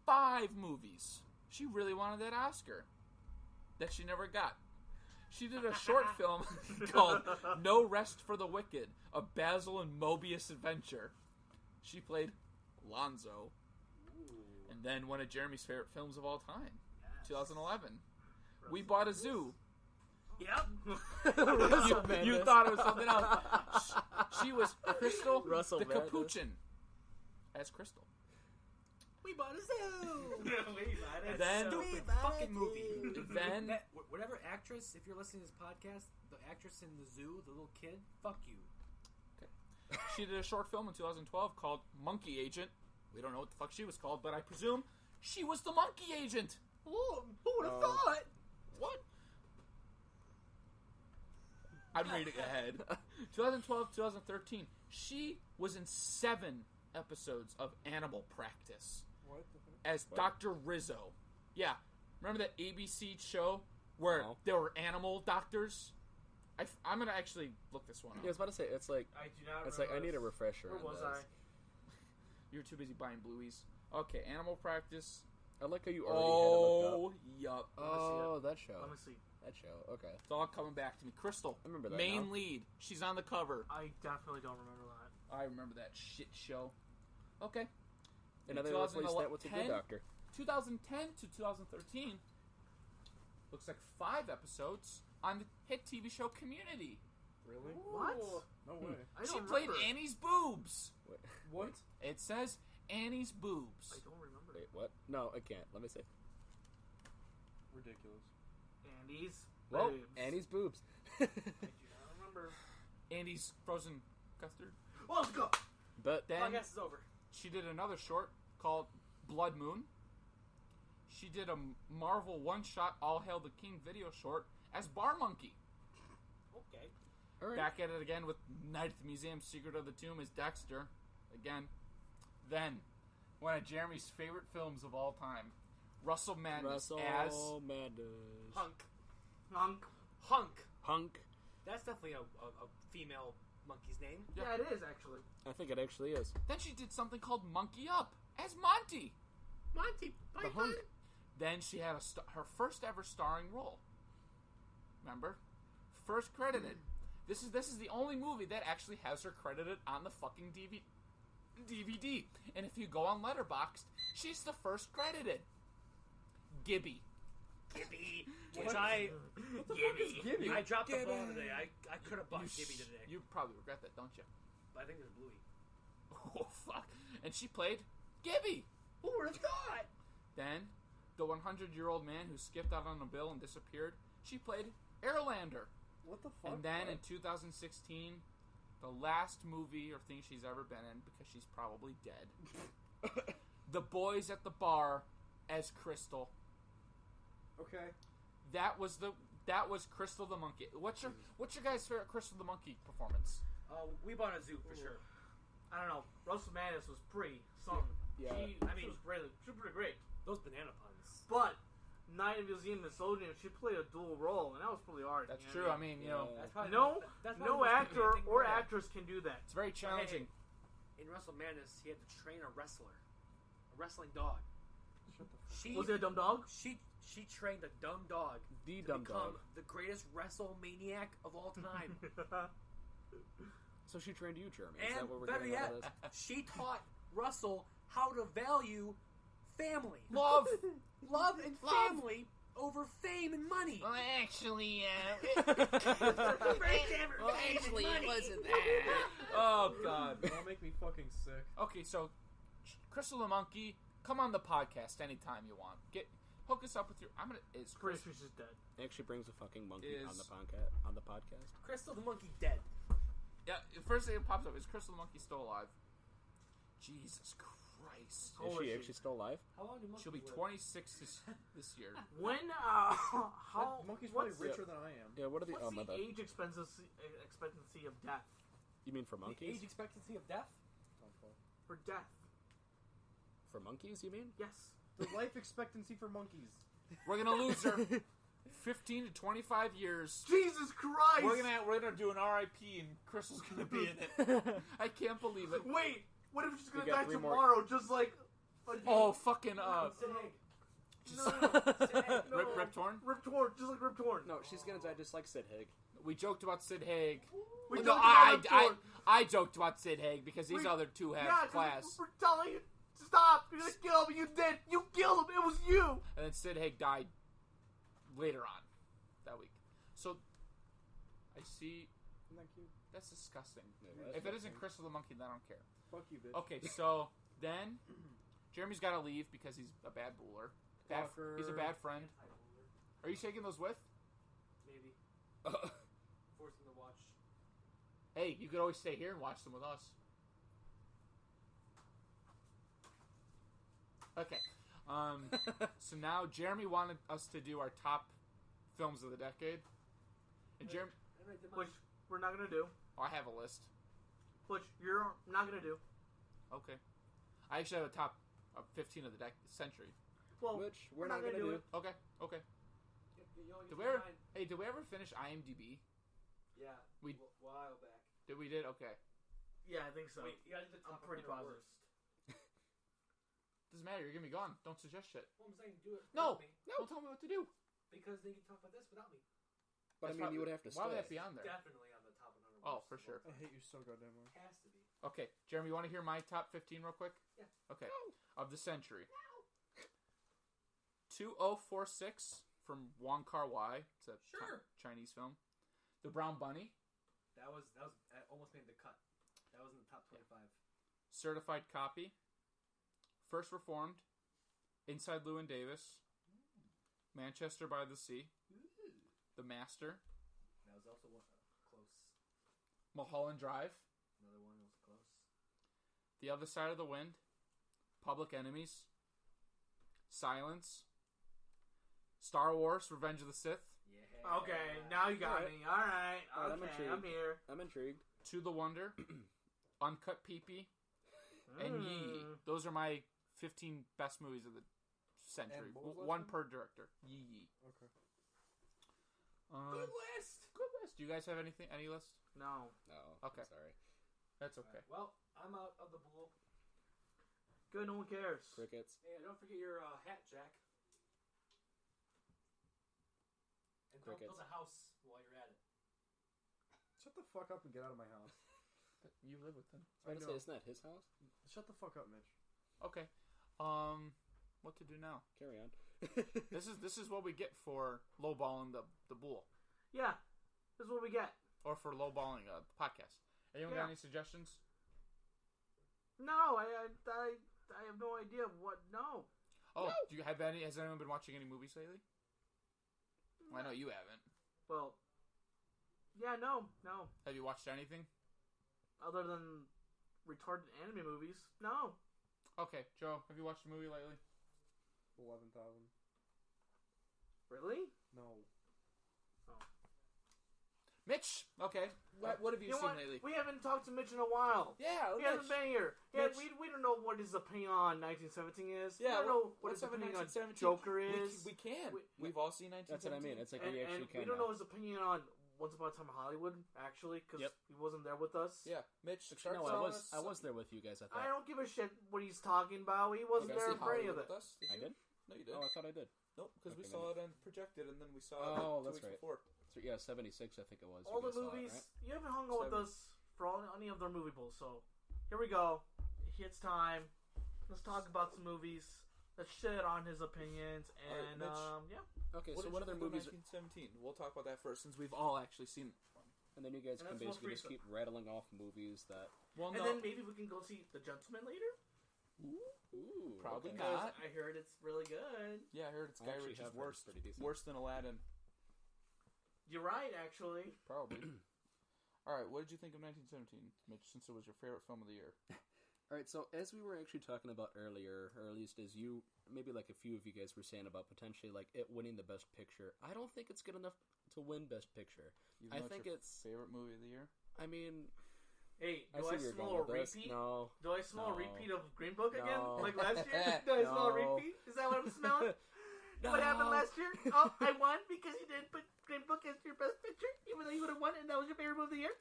5 movies. She really wanted that Oscar that she never got. She did a short film called No Rest for the Wicked, a Basil and Mobius adventure. She played Lonzo. And then one of Jeremy's favorite films of all time, 2011. We Bought a Zoo. Yep. You thought it was something else. She was Crystal Russell the Madness. Capuchin as Crystal. We bought a zoo. Then- Stupid fucking movie. Then Whatever actress, if you're listening to this podcast, the actress in the zoo, the little kid, fuck you. she did a short film in 2012 called Monkey Agent. We don't know what the fuck she was called, but I presume she was the Monkey Agent. Ooh, who would have thought? What? I'm reading ahead. 2012, 2013. She was in 7 episodes of Animal Practice What the fuck? as Dr. Rizzo. Yeah. Remember that ABC show where No. there were animal doctors? I'm going to actually look this one up. Yeah, I was about to say, it's like, I do not it's like I remember need a this. refresher Where on was this. I? You were too busy buying blueies. Okay, Animal Practice. I like how you already had it looked Oh, yup. up. Oh, that show. Let me see. That show, okay. It's all coming back to me. Crystal, I remember that main now. lead. She's on the cover. I definitely don't remember that. I remember that shit show. Okay. And now they replaced that with The Good Doctor. 2010 to 2013. Looks like 5 episodes on the hit TV show Community. Really? What? No way. I She don't played remember. Annie's boobs. Wait, What? It says Annie's boobs. I don't remember. wait, what? No, I can't. Let me see. Ridiculous. Andy's. Whoa, boobs. Annie's boobs. I do not remember. Annie's frozen custard. Well, let's go. But Then Podcast is over. she did another short called Blood Moon. She did a Marvel one-shot All Hail the King video short as Bar Monkey. Okay. all right. Back at it again with Night at the Museum, Secret of the Tomb as Dexter. Again. Then, one of Jeremy's favorite films of all time, Russell Madness Russell as... Madness. Hunk. Hunk. Hunk. That's definitely a female monkey's name. Yeah. Yeah, it is actually. I think it actually is. Then she did something called Monkey Up as Monty. Monty The Hunk. Then she had her first ever starring role. Remember? First credited. This is the only movie that actually has her credited on the fucking DVD. And if you go on Letterboxd, she's the first credited. Gibby. Gibby. Which I... What the fuck is Gibby? I dropped the ball Gibby. today. I could have bought You Gibby today. You probably regret that, don't you? But I think it's Bluey. Oh, fuck. And she played Gibby. Who would have thought? Then, the 100-year-old man who skipped out on a bill and disappeared, she played Airlander. What the fuck? And then What? in 2016, the last movie or thing she's ever been in, because she's probably dead, The Boys at the Bar as Crystal. Okay. That was Crystal the Monkey. What's your guys' favorite Crystal the Monkey performance? We bought a zoo for sure. I don't know. Russell Madness was pretty something. Yeah. She was pretty great. Those banana puns. But Night at the Museum of Nickelodeon, she played a dual role, and that was pretty hard. That's you true. know? I mean, you know, That's probably that's No probably the most actor convenient thing or about it. actress can do that. it's very challenging. In Russell Madness, he had to train a wrestler, a wrestling dog. Shut the fuck. She Was it a dumb dog? she trained a dumb dog The to dumb become dog. the greatest WrestleManiac of all time. So she trained you, Jeremy. Is that And what we're better getting out yet, of this? she taught Russell how to value family, Love. love, and Love. family over fame and money. Well, actually, Actually, it wasn't that. Oh God. That'll make me fucking sick. Okay, so Crystal the Monkey come on the podcast anytime you want. Hook us up with your. Is Pretty Chris, sure she's dead. It actually brings a fucking monkey on Is- the podcast. Crystal the monkey dead. yeah. First thing that pops up is Crystal the Monkey still alive. Jesus Christ. How Is old she is actually still alive? How long do monkeys She'll be live? 26 this year. When how That monkey's probably what's, richer than I am. Yeah. What are the? what's my the bad. age expectancy of death? You mean for The monkeys? age expectancy of death? For death? For monkeys, you mean? Yes. The life expectancy for monkeys. We're gonna lose her. 15 to 25 years. Jesus Christ! We're gonna do an RIP and Crystal's gonna be in it. I can't believe it. Wait, what if she's gonna We got die 3 more. tomorrow? Just like Oh fucking Sid Haig. no. Rip Torn. Rip Torn, just like Rip Torn. No, she's gonna die just like Sid Haig. We joked about Sid Haig. We No, joked about Rip Torn. I joked about Sid Haig because these We- other two have Yeah, 'cause class. we're telling you, stop! You're gonna kill him. You did. You killed him. It was you. And then Sid Haig died later on that week. So I see. Isn't that cute? That's disgusting. Yeah, If it isn't Crystal the Monkey, then I don't care. Fuck you, bitch. Okay, so then Jeremy's got to leave because he's a bad bowler. Fucker. He's a bad friend. Are you taking those with? Maybe. Force him to watch. Hey, you could always stay here and watch them with us. Okay. So now Jeremy wanted us to do our top films of the decade. And Jeremy, Which we're not gonna do. I have a list. Which you're not gonna do. Okay. I actually have a top 15 of the century. Well, Which we're not gonna do. it. Okay. Okay. You only Did get we ever? 9. Hey, did we ever finish IMDb? Yeah. We- a while back. We did. Okay. Yeah, I think so. Wait, you gotta do the I'm top pretty 100 positive. worst. Doesn't matter. You're gonna be gone. Don't suggest shit. Well, I'm saying do it No. without me. Don't tell me what to do. Because they can talk about this without me. But I That's mean, you would have to Why would stay. that be on there? Definitely on the top 100 Oh, worst. for sure. I hate you so goddamn much. Has to be. Okay, Jeremy, you want to hear my top 15 real quick? Yeah. Okay. Of the century. 2046 from Wong Kar-wai. It's a Sure. Chinese film. The Brown Bunny. That almost made the cut. That was in the top 25. Certified Copy. First Reformed. Inside Llewyn Davis. Manchester by the Sea. The Master. That was also close. Mulholland Drive. Another one was close. The Other Side of the Wind. Public Enemies. Silence. Star Wars: Revenge of the Sith. Yeah. Okay, now you got Alright. me. All right. Alright, I'm Okay, intrigued. I'm here. I'm intrigued. To the Wonder. Uncut Pee-Pee. And Yee. Mm. Those are my 15 best movies of the century. And what was the last One one? per director. Yee. Okay. Good list. Good list. Do you guys have any list? No. No. Okay. Sorry. That's okay. Alright, well, I'm out of the pool. Good. No one cares. Crickets. Hey, don't forget your hat, Jack. And don't Crickets. build a house while you're at it. Shut the fuck up and get out of my house. You live with them. I was I gonna say, know. isn't that his house? Shut the fuck up, Mitch. Okay. What to do now? Carry on. This is what we get for lowballing the bull, Yeah. This is what we get. or for lowballing the podcast. Anyone Yeah. got any suggestions? No, I have no idea what. No. Oh, do you have any? Has anyone been watching any movies lately? Well, I know you haven't. Well. Yeah. No. Have you watched anything? Other than retarded anime movies. No. Okay, Joe, have you watched a movie lately? 11,000. Really? No. Mitch, okay. What have you, You know seen what? lately? We haven't talked to Mitch in a while. Yeah, He hasn't been here. Yeah, Mitch. we don't know what his opinion on 1917 is. Yeah, we don't know what let's his have a opinion on 1917. Joker is. We can. We- We've all seen 1917. That's what I mean. It's like and, we actually and can. we don't now. know his opinion on Once Upon a Time in Hollywood, actually, because Yep. he wasn't there with us. Yeah, Mitch. Actually, no, I was there with you guys. I I thought. don't give a shit what he's talking about. He wasn't You guys there see for any of Hollywood it. with us? I did. No, you did. Oh, I thought I did. Nope, because we Okay, saw it on projected, and then we saw Oh, it 2 that's weeks right. before. So, yeah, 76. I think it was. All You the guys saw it, movies. right? You haven't hung out with 7. us for any of their movie bulls, so here we go. It's time. Let's talk about some movies. Let's shit on his opinions, All right, and Mitch. yeah. Okay, so what other movies? 1917. We'll talk about that first, since we've all actually seen it. And then you guys And can that's most basically just recent. keep rattling off movies that. Well, And no. then maybe we can go see The Gentleman later. Ooh, Probably okay. Because not. I heard it's really good. Yeah, I heard it's I Guy actually Ritchie's have heard worse. it's pretty decent. Worse than Aladdin. You're right, actually. Probably. All right, what did you think of 1917, Mitch, since it was your favorite film of the year? All right, so as we were actually talking about earlier, or at least as you, maybe like a few of you guys were saying about potentially like it winning the Best Picture, I don't think it's good enough to win Best Picture. Even though think your it's. favorite movie of the year. I mean, Hey, I do see I where you're smell going a with this. repeat? No. Do I smell a No. repeat of Green Book again? No. Like last year? Do I smell a No. repeat? Is that what I'm smelling? No. What happened last year? Oh, I won because you didn't put Green Book as your best picture, even though you would have won and that was your favorite movie of the year?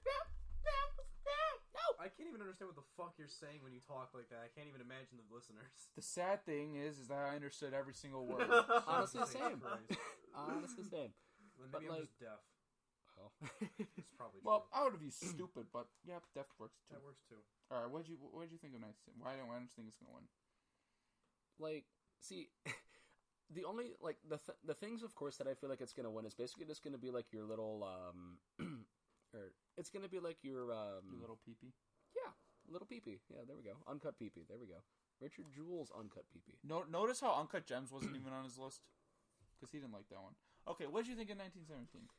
No. I can't even understand what the fuck you're saying when you talk like that. I can't even imagine the listeners. The sad thing is that I understood every single word. Honestly, Jesus same. Christ. Honestly, same. Then But, maybe I'm like- just deaf. Well, It's probably Well, true. I would have used stupid, but yeah, Def works too. That works too. All right, what did you think of 1917? Why don't you think it's gonna win? like, see, the only like the things, of course, that I feel like it's gonna win is basically just gonna be like your little or it's gonna be like your You little peepee. yeah, little peepee. Yeah, there we go. Uncut peepee. There we go. Richard Jewell's uncut peepee. Notice how Uncut Gems wasn't even on his list because he didn't like that one. Okay, what did you think of 1917?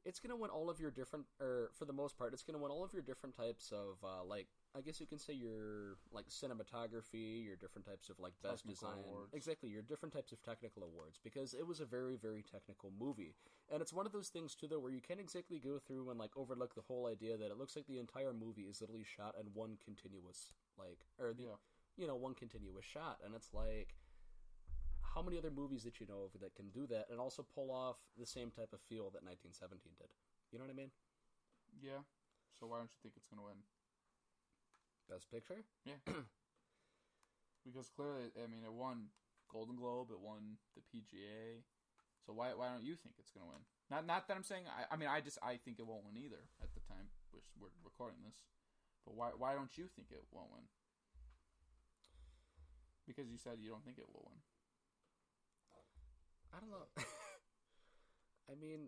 It's gonna win all of your different, or for the most part, it's gonna win all of your different types of like, I guess you can say your like cinematography, your different types of like best Technical design, awards. exactly, your different types of technical awards, because it was a very, very technical movie, and it's one of those things too, though, where you can't exactly go through and like overlook the whole idea that it looks like the entire movie is literally shot in one continuous like, or the, Yeah. one continuous shot, and it's like, how many other movies that you know of that can do that and also pull off the same type of feel that 1917 did? You know what I mean? Yeah. So why don't you think it's gonna win? Best Picture? Yeah. Because clearly, I mean, it won Golden Globe, it won the PGA. So why don't you think it's gonna win? Not that I'm saying. I mean, I think it won't win either at the time which we're recording this. But why don't you think it won't win? Because you said you don't think it will win. I don't know. I mean,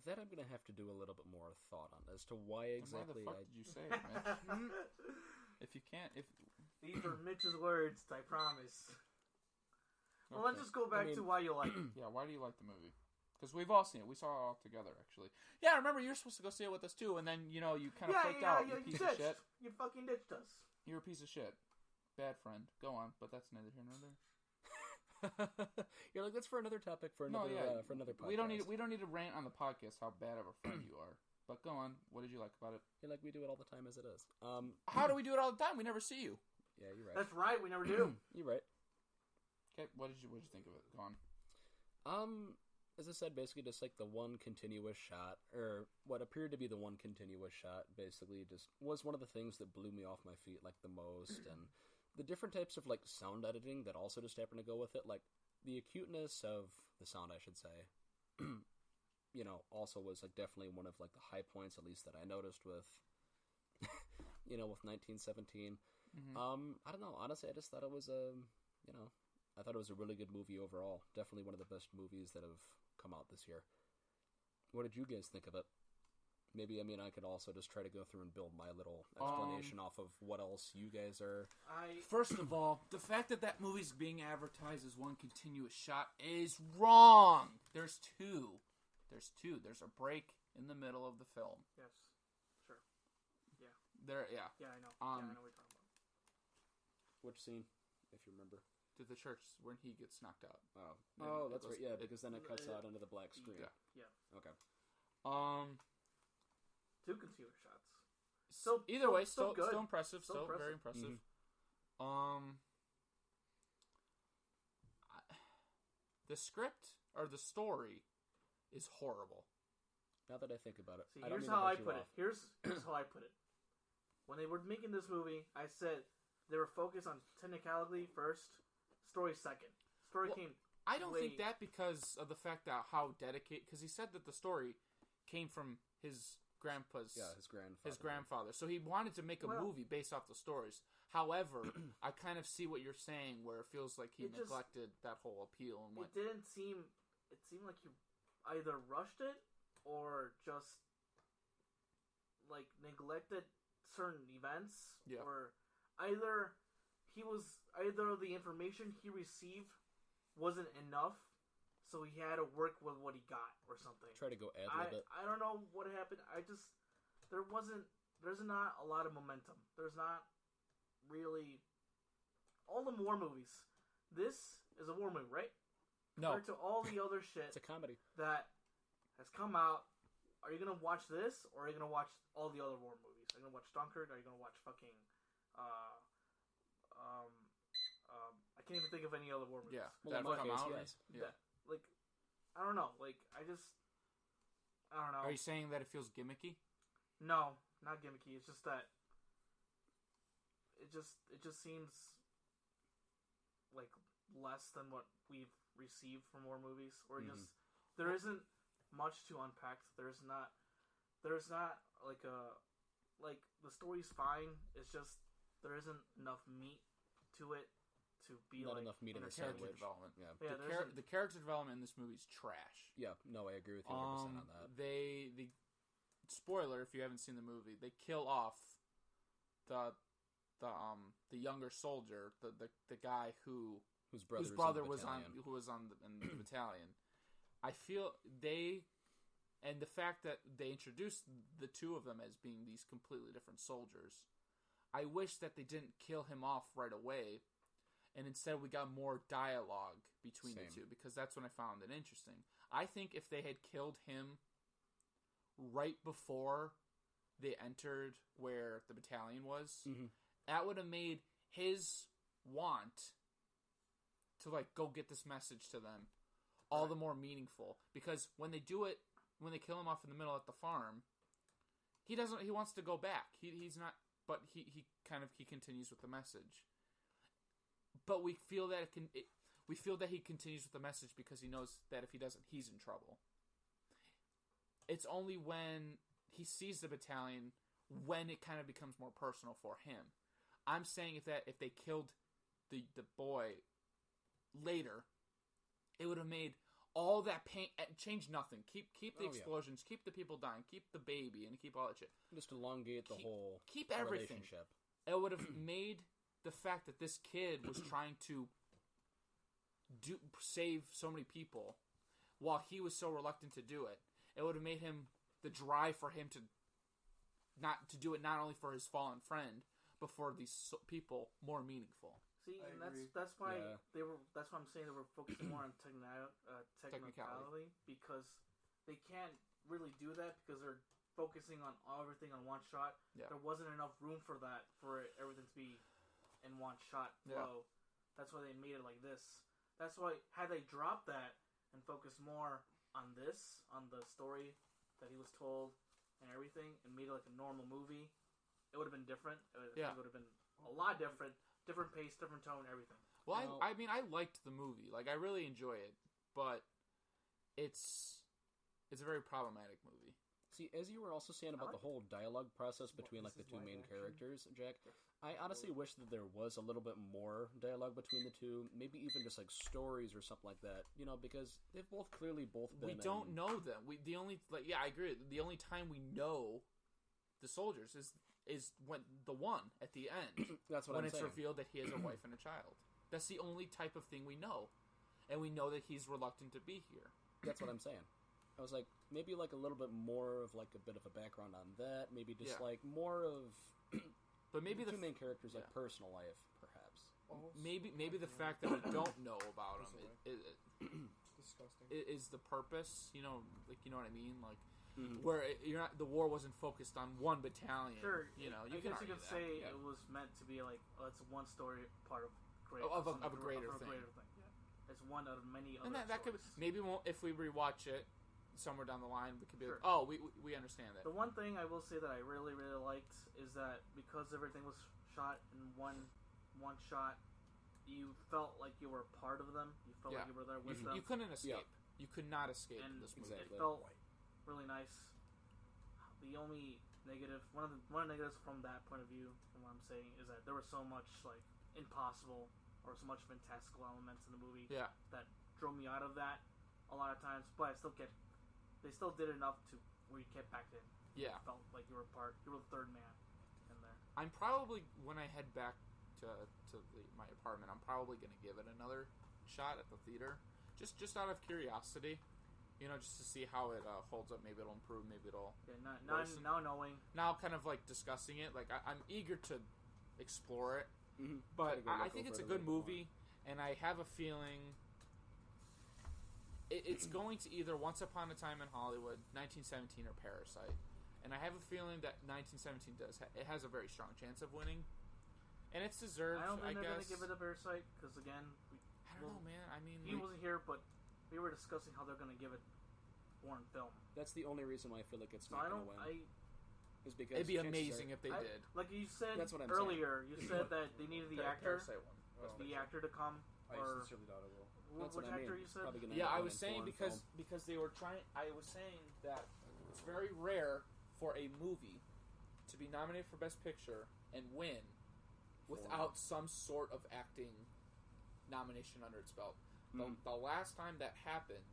that I'm gonna have to do a little bit more thought on as to why exactly. Why the fuck did you say it, Mitch? If you can't, These are Mitch's words, I promise. Well, let's Okay. just go back to why you like it. Yeah, why do you like the movie? Because we've all seen it. We saw it all together, actually. Yeah, remember, you're supposed to go see it with us, too, and then, you kind of freaked out, you piece of ditched. shit. You fucking ditched us. You're a piece of shit. Bad friend. Go on, but that's neither here nor there. You're like, that's for another topic for another for another podcast. We don't need to rant on the podcast how bad of a friend you are. But go on. What did you like about it? You're like, we do it all the time as it is. How do we do it all the time? We never see you. Yeah, you're right. That's right, we never do. You're right. Okay, what did you think of it? Go on. As I said, basically just like the one continuous shot, or what appeared to be the one continuous shot, basically just was one of the things that blew me off my feet like the most, and the different types of like sound editing that also just happened to go with it, like the acuteness of the sound, I should say, also was like definitely one of like the high points, at least that I noticed with, with 1917. Mm-hmm. I don't know, honestly, I just thought it was I thought it was a really good movie overall. Definitely one of the best movies that have come out this year. What did you guys think of it? Maybe, I could also just try to go through and build my little explanation off of what else you guys are... First of all, the fact that movie's being advertised as one continuous shot is wrong. There's two. There's a break in the middle of the film. Yes, sure. Yeah. Yeah. Yeah, I know. I know what you're talking about. Which scene, if you remember? To the church when he gets knocked out. Oh, that's right. Yeah, because then it cuts out into the black screen. Yeah. Okay. Two continuous shots. Either way, still good. Still impressive. Still Still very impressive. Mm-hmm. The script or the story is horrible. Now that I think about it, See, I don't here's mean to how I cut you put off. it. Here's how I put it. When they were making this movie, I said they were focused on technicality first, story second. Story came. I don't think that because of the fact that how dedicated, because he said that the story came from his grandpa's, his grandfather. So he wanted to make a movie based off the stories. However, I kind of see what you're saying, where it feels like he neglected that whole appeal and went. It seemed like he either rushed it or just like neglected certain events, Yeah. or either the information he received wasn't enough, so he had to work with what he got or something. Try to go ad-lib it. I don't know what happened. There's not a lot of momentum. There's not really all the war movies. This is a war movie, right? No. Compared to all the other shit It's a comedy. that has come out, are you gonna watch this, or are you gonna watch all the other war movies? Are you gonna watch Dunkirk? Are you gonna watch fucking I can't even think of any other war movies. Yeah. Well, That in my come case, out. yes. Yeah. That, like, I don't know. Like, I don't know. Are you saying that it feels gimmicky? No, not gimmicky. It's just that it just seems like less than what we've received from war movies, or just there isn't much to unpack. There's not like the story's fine. It's just there isn't enough meat to it to be Not like enough meat in the Character sandwich. development. Yeah. Yeah, The character development in this movie is trash. Yeah, no, I agree with you 100% on that. The spoiler, if you haven't seen the movie, they kill off the younger soldier, the guy Whose whose brother was on in the battalion. I feel and the fact that they introduced the two of them as being these completely different soldiers. I wish that they didn't kill him off right away, and instead we got more dialogue between the two, because that's when I found it interesting. I think if they had killed him right before they entered where the battalion was, that would have made his want to like go get this message to them all the more meaningful. Because when they do it, when they kill him off in the middle at the farm, he wants to go back. He's not, but he continues with the message. But we feel that he continues with the message because he knows that if he doesn't, he's in trouble. It's only when he sees the battalion when it kind of becomes more personal for him. I'm saying if they killed the boy later, it would have made all that pain, change nothing. Keep the explosions, keep the people dying, keep the baby, and keep all that shit. Just elongate the whole keep everything. relationship. It would have made the fact that this kid was trying to save so many people while he was so reluctant to do it. It would have made him the drive for him to do it not only for his fallen friend, but for these people more meaningful. See, and that's why that's why I'm saying they were focusing more on technicality, because they can't really do that because they're focusing on everything on one shot. Yeah. There wasn't enough room for that, for everything to be in one shot flow. Yeah. That's why they made it like this. That's why, had they dropped that and focused more on this, on the story that he was told and everything, and made it like a normal movie, it would have been different. It would have been a lot different. Different pace, different tone, everything. Well, I mean, I liked the movie. Like, I really enjoy it, but it's a very problematic movie. See, as you were also saying about the whole dialogue process between like the two main characters, Jack, I honestly wish that there was a little bit more dialogue between the two. Maybe even just like stories or something like that. You know, because they've both been. We don't know them. I agree. The only time we know the soldiers is when the one at the end. That's what when I'm saying. When it's revealed that he has a wife and a child. That's the only type of thing we know, and we know that he's reluctant to be here. That's what I'm saying. I was like, maybe like a little bit more of like a bit of a background on that. Maybe just like more of. But maybe the two main characters' like personal life, perhaps. Maybe the fact that we don't know about him is the purpose. You know, like you know what I mean, like. Where the war wasn't focused on one battalion. Sure, you know, I guess you could say it was meant to be like it's one story part of a greater thing. Yeah. It's one out of many other. And that could maybe if we rewatch it somewhere down the line, we could be like, we understand that. The one thing I will say that I really liked is that because everything was shot in one shot, you felt like you were a part of them. You felt like you were there with them. You couldn't escape. Yeah. You could not escape in this movie. It felt really nice. The only negative, one of the negatives from that point of view, from what I'm saying, is that there was so much like impossible or so much fantastical elements in the movie that drove me out of that a lot of times. But they still did enough to where you kept back in. Yeah, you felt like you were the third man in I'm probably, when I head back to my apartment, I'm probably going to give it another shot at the theater. Just out of curiosity. Just to see how it holds up. Maybe it'll improve. Maybe it'll... Yeah, now knowing. Now kind of, like, discussing it. Like, I'm eager to explore it. Mm-hmm. But I think it's a good movie. And I have a feeling... It's going to either Once Upon a Time in Hollywood, 1917, or Parasite. And I have a feeling that 1917 it has a very strong chance of winning. And it's deserved, I don't think they're guess. going to give it a Parasite, because again... I don't know, man. I mean... He wasn't here, but we were discussing how they're going to give it foreign film. That's the only reason why I feel like it's So not going to win. Is because it'd be amazing if they did. Like you said That's what I'm earlier, you said that they needed the actor to come. I Or sincerely doubt it will. That's which what I mean. actor you said? Probably gonna Yeah, I win was in saying foreign because they were trying. I was saying that it's very rare for a movie to be nominated for Best Picture and win without some sort of acting nomination under its belt. The last time that happened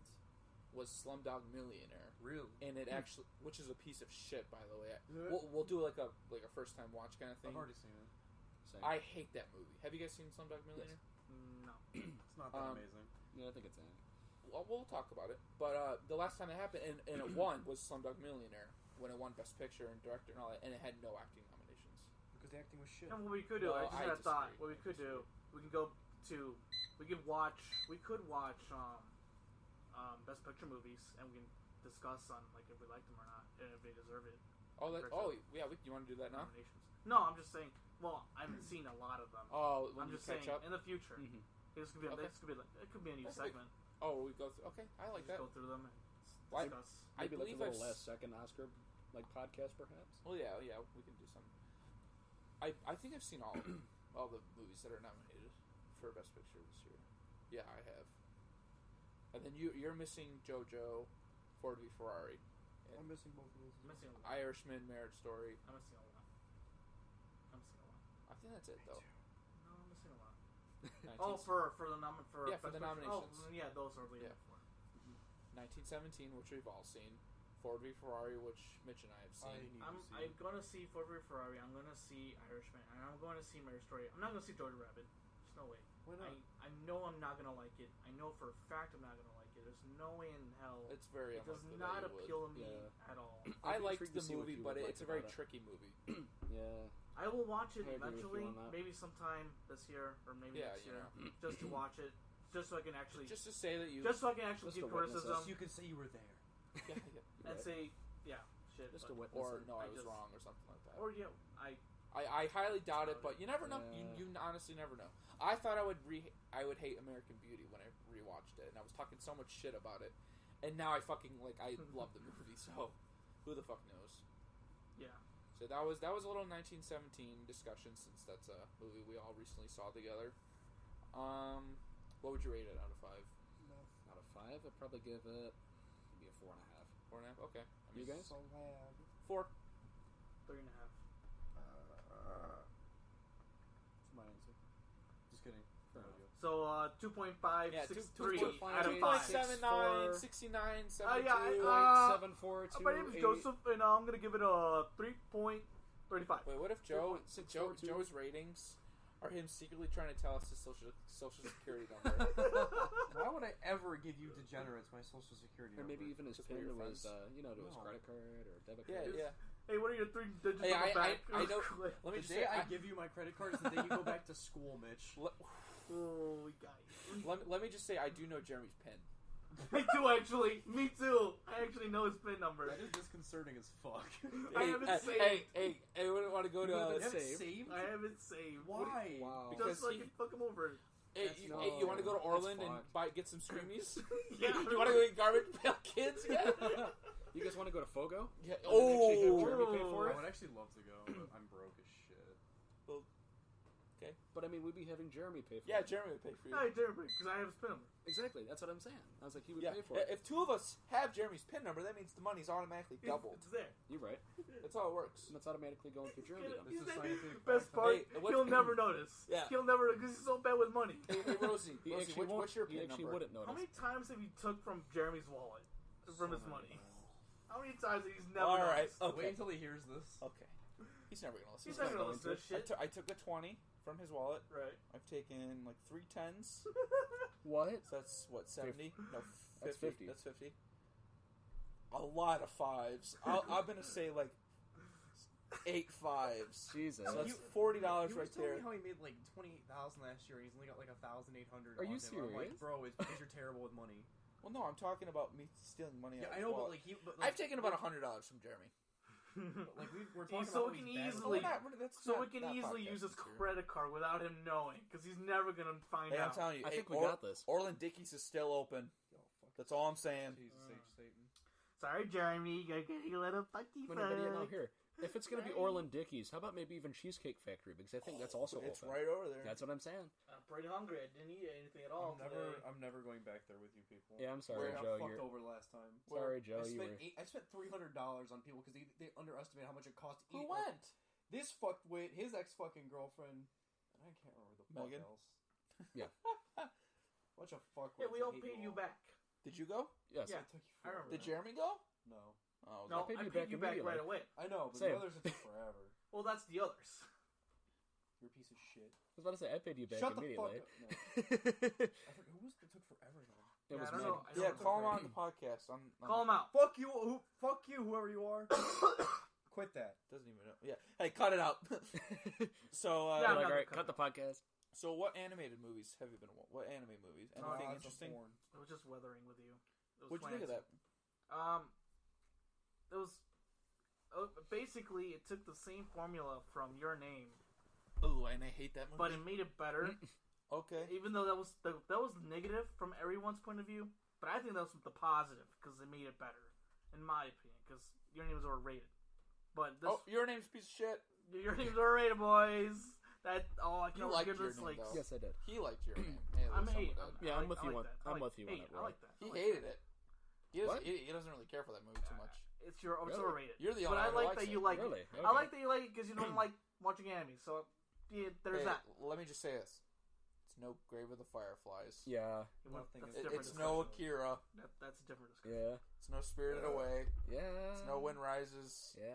was Slumdog Millionaire. Really? And it actually, which is a piece of shit, by the way. We'll do like a first time watch kind of thing. I've already seen it. Same. I hate that movie. Have you guys seen Slumdog Millionaire? No. It's not that amazing. Yeah, I think it's in. Well, we'll talk about it. But the last time it happened, and it won, was Slumdog Millionaire, when it won Best Picture and Director and all that, and it had no acting nominations. Because the acting was shit. And what we could do, No, I just had a thought. disagree. What we could do, we could watch Best Picture movies, and we can discuss on like if we like them or not, and if they deserve it. Yeah. You want to do that now? Nominations. No, I'm just saying. Well, I haven't seen a lot of them. Oh, when I'm you just catch saying up. in the future. Mm-hmm. This could be. Okay. It could be a new That's a big- segment. Oh, we go through. Okay, I like Just that. go through them and Why- discuss. I Maybe like believe a little I've last second Oscar podcast, perhaps. Well, yeah, we can do some. I think I've seen all the movies that are nominated for Best Picture this year. Yeah, I have. And then you're missing JoJo, Ford v Ferrari, I'm missing both of those. I'm missing a lot. Irishman, Marriage Story. I'm missing a lot. I think that's it though. No, I'm missing a lot. 19 Oh, for the Yeah, for Best the Picture. nominations. Oh, yeah, those are leading Yeah. for. 1917, which we've all seen. Ford v Ferrari, which Mitch and I have seen. I'm gonna see Ford v Ferrari. I'm gonna see Irishman, and I'm going to see Marriage Story. I'm not gonna see Jojo Rabbit. There's no way. Why not? I know I'm not gonna like it. I know for a fact I'm not gonna like it. There's no way in hell. It's very It does unlikely not that you would. appeal to me Yeah. at all. I I'd be liked intrigued to the see what movie, you but would it's a like very about it. tricky movie. Yeah. I will watch it I agree with you eventually, on that. maybe sometime this year or maybe Yeah, next you year, know. just to watch it, just so I can actually, Just to say that you. just so I can actually Just give to witness criticism it. You can say you were there. Yeah. and Right. say, yeah, shit. Just but- to witness Or it. no, I I was just- wrong, or something like that. Or yeah, I highly doubt it, but you never know. Yeah. You honestly never know. I thought I would hate American Beauty when I rewatched it, and I was talking so much shit about it, and now I love the movie. So who the fuck knows? yeah. So that was a little 1917 discussion, since that's a movie we all recently saw together. What would you rate it out of 5? Out of 5, I'd probably give it maybe a 4.5. 4.5. Okay. I You mean, guys? 4. 3.5. That's my answer. Just kidding. Fair No, enough. So 2.5, Yeah, 6.3 2.5, out of 5. 2.79, 69, 72. yeah, 742. My name is Joseph, and I'm gonna give it a 3.35. Wait, what if Joe's 3.642. ratings are him secretly trying to tell us his social security number? Why would I ever give you degenerates my social security Or number? maybe even his Just PIN for your to his, friends. to his No. credit card or debit Yeah, card. yeah. Hey, what are your 3 digits Hey, on the back? I know. Let me The just day say, I give you my credit card is the day you go back to school, Mitch. Holy guy. let me just say, I do know Jeremy's pin. Me too, actually. Me too. I actually know his PIN number. That is disconcerting as fuck. I have it saved. Hey, we don't want to go You to. have it You have it saved? saved? I have it saved. Why? Wow. Because Just so I he- can fuck him over. Hey, That's you want to go to that's Orland and fucked. get some Screamies? Yeah. You want to go get Garbage Pail Kids? Yeah. You guys want to go to Fogo? Yeah. And actually have Oh. Jeremy pay for I it? would actually love to go, but I'm broke as shit. But I mean, we'd be having Jeremy pay for Yeah, it. Jeremy would pay for you. Hey, Jeremy, because I have his PIN number. Exactly, that's what I'm saying. I was like, he would Yeah. pay for it. If 2 of us have Jeremy's pin number, that means the money's automatically doubled. It's there. You're right. That's how it works. And that's automatically going through Jeremy. then. This is scientific Best fact. part, Hey, what- he'll never notice. Yeah. He'll never, because he's so bad with money. Hey, Rosie, He actually what's your he pin actually number? wouldn't notice. How many times have you took from Jeremy's wallet? From his So money? many. How many times have he's never All right. noticed? Okay. Wait until he hears this. Okay. He's never gonna listen. He's not gonna listen to this shit. I took a 20 from his wallet. Right. I've taken like 3 10s. What? So that's what, 70? No, 50. That's 50. That's 50. A lot of 5s. I'm gonna say like 8 5s. Jesus. So that's $40 He was right telling there. me how he made like 28,000 last year, and he's only got like 1,800. Are you I'm like, serious? bro, it's because you're terrible with money. Well, no, I'm talking about me stealing money. Yeah, out of I know, his but wallet. like I've taken about $100 from Jeremy. Like we're talking So about we how can he's bad easily- with money. So we can easily use his credit card without him knowing, because he's never gonna find Hey, I'm out. telling you, I think we Or- got this. Orland Dickies is still open. Yo, fuck. That's all I'm saying. Jesus H. Satan. Sorry, Jeremy, you let him fuck you. But no, here. If it's going to be Orland Dickies, how about maybe even Cheesecake Factory? Because I think that's also It's open. right over there. That's what I'm saying. I'm pretty hungry. I didn't eat anything at all. I'm never going back there with you people. Yeah, I'm sorry, I Joe. got fucked You're... over last time. Sorry, Joe. I spent $300 on people because they underestimated how much it cost to Who eat. went? This fuckwit, his ex fucking girlfriend, and I can't remember the fuck Megan? else. Yeah. Bunch of fuckwits. Yeah, we all I hate paid you all. back. Did you go? Yes. Yeah. I took you I remember Did that. Jeremy go? No. Oh, No, paid I you paid back you back right immediately. away. I know, but Same. the others it took forever. Well, that's the others. You're a piece of shit. I was about to say, I paid you back Shut the fuck immediately. up. No. I forgot, who was it took forever though? It was I don't Meg. know. I Yeah, don't call him know. on the podcast. Call him out. Fuck you, whoever you are. Quit that. Doesn't even know. Yeah. Hey, cut it out. So, Yeah, You're I'm like, not all right, gonna cut the podcast. so what animated movies have you been? What anime movies? Anything Lots of interesting? porn. It was just weathering with you. It was What'd you think of that? It was basically it took the same formula from Your Name, Oh, and I hate that movie. but it made it better. Okay. Even though that was negative from everyone's point of view, but I think that was the positive because it made it better, in my opinion. Because Your Name was overrated, but this, Oh, Your Name's a piece of shit. Your Name's overrated, boys. I You can't liked give Your this Name, like. though. Yes, I did. He liked Your Name. Yeah, I'm there's some eight. of that. Yeah, I'm with you on- that. I'm with you on eight. it, I like that. He I like hated that. it. He doesn't, What? he doesn't really care for that movie too much. It's Really? overrated. You're the But only I one who like likes that you it. like Really? it. Okay. I like that you like it because you don't like watching anime. So yeah, there's Hey, that. let me just say this. It's no Grave of the Fireflies. Yeah. Nothing That's is- a different It's no discussion. Akira. That's a different discussion. Yeah. It's no Spirited Away. Yeah. It's no Wind Rises. Yeah.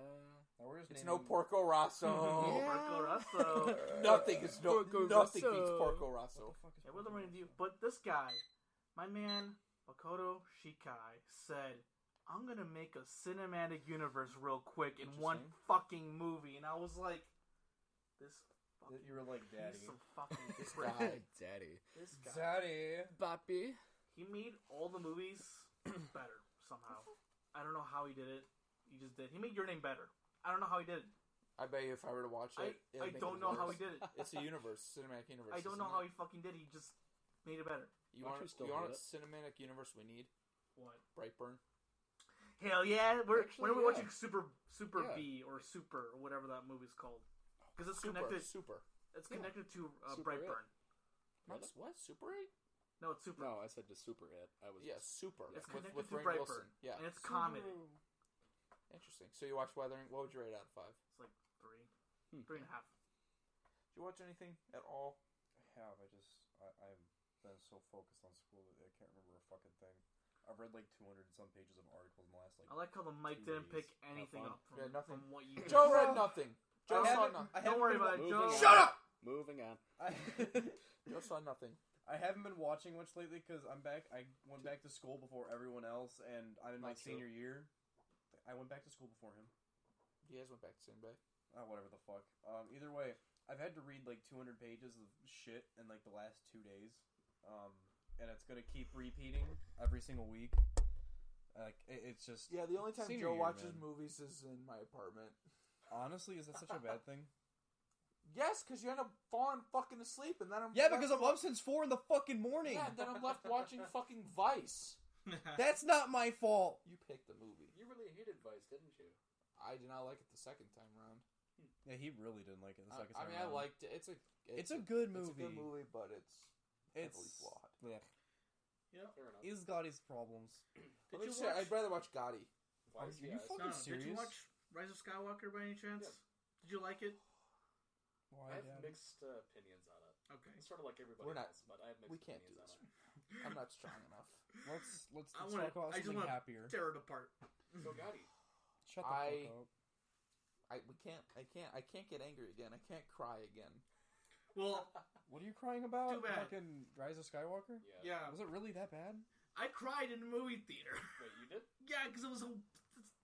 Now, we're just It's naming- no Porco Rosso. Yeah. Porco Rosso. Nothing is Porco nothing Rosso. beats Porco What Rosso. the fuck is Yeah, we're the Porco review. Rosso? But this guy, my man Makoto Shikai, said, "I'm gonna make a cinematic universe real quick in one Interesting. fucking movie," and I was like, "This fucking You were like, Daddy. piece of fucking This crap." guy. Daddy. This guy, Daddy. Boppy. he made all the movies better somehow. I don't know how he did it. He just did. He made Your Name better. I don't know how he did it. I bet you if I were to watch it, it'd I make don't it know how worse. he did it. It's a universe, cinematic universe. I don't know how he fucking did it. He just made it better. You Why want don't you still you want hate a cinematic universe we need? What? Brightburn. Hell yeah! Actually, When are we yeah. watching Super Yeah. B or Super or whatever that movie's called? Because it's Super. connected. Super. It's Yeah. connected to Super Brightburn. What's what? Super 8? No, it's Super. No, I said just super it. I was Yeah, Super. It's with connected to Rainn Brightburn. Wilson. Yeah. And it's comedy. Interesting. So you watch Weathering. What would you rate out of 5? It's like 3, Hmm. 3.5. Did you watch anything at all? I have. I've been so focused on school that I can't remember a fucking thing. I've read like 200 and some pages of articles in the last I like how the mic 2 didn't days. pick anything fun. up from, Yeah, nothing. from what you. Joe read nothing. Joe I saw haven't- nothing. I Don't haven't worry been about it, Moving Joe. on. Shut up! Moving on. Joe saw nothing. I haven't been watching much lately because I'm back. I went back to school before everyone else, and I'm in my Not true. senior year. I went back to school before him. You guys went back to Sin Bay. Whatever the fuck. Either way, I've had to read like 200 pages of shit in like the last 2 days. And it's gonna keep repeating every single week. Like it's just Yeah, the only time Senior Joe year, watches man. movies is in my apartment. honestly, is that such a bad thing? Yes, because you end up falling fucking asleep, and then I'm Yeah, left because I'm up since 4 in the fucking morning. Yeah, then I'm left watching fucking Vice. That's not my fault. You picked the movie. You really hated Vice, didn't you? I did not like it the second time around. Yeah, he really didn't like it the second I time. mean, I around. liked it. It's a good It's a movie. good movie, but it's heavily It's flawed. yeah. Yeah. Fair enough. He's got his problems. Let me you just say, watch- I'd rather watch Gotti. Vice, Are you yes. fucking No, did you serious? watch Rise of Skywalker by any chance? Yeah. Did you like it? Why, I have Dad? mixed opinions on it. Okay. It's sort of like everybody We're not- else, but I have mixed We can't do opinions this. on I'm not strong enough. Let's I talk wanna- about I just something wanna happier. Tear it apart. it. So Gotti. Shut the I- fuck up. I can't get angry again. I can't cry again. Well, What are you crying about? Too bad. Fucking Rise of Skywalker? yeah, Was it really that bad? I cried in the movie theater. Wait, you did? Yeah, because it was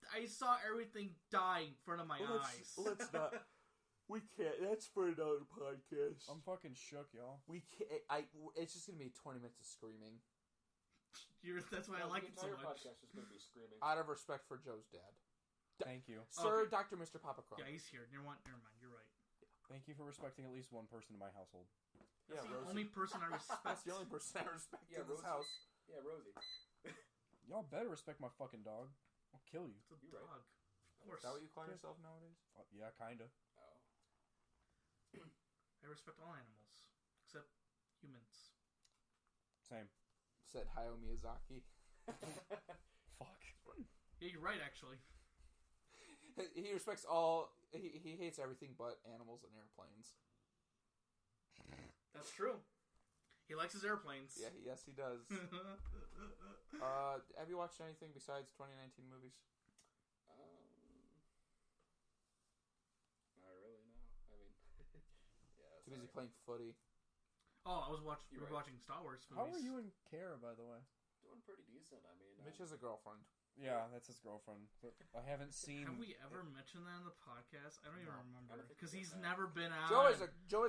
I saw everything die in front of my eyes. Let's not. We can't. That's for another podcast. I'm fucking shook, y'all. We can't. It's just gonna be 20 minutes of screaming. That's why I like it so The entire much. podcast is going to be screaming. Out of respect for Joe's dad, Thank you. Sir, Okay. Dr. Mr. Papacron. Yeah, he's here. Never mind. You're right. Thank you for respecting at least one person in my household. That's Yeah, the Rosie. only person I respect. That's the only person I respect Yeah, in this Rosie. house. Yeah, Rosie. Y'all better respect my fucking dog. I'll kill you. It's a You're right. dog. Of course. Is that what you call yourself nowadays? Yeah, kinda. Oh. I respect all animals except humans. Same. Said Hayao Miyazaki. Fuck. Yeah, you're right. Actually, He respects all. He hates everything but animals and airplanes. that's true. He likes his airplanes. Yeah, yes, he does. Have you watched anything besides 2019 movies? Not really, no. I mean, yeah. Too busy sorry. playing footy. Oh, I was watching. You're We were right. watching Star Wars movies. How are you and Kara, by the way? Doing pretty decent. I mean, Mitch has a girlfriend. Yeah, that's his girlfriend. But I haven't seen. Have we ever mentioned that in the podcast? I don't even I remember don't think because we he's have. never been out. Joe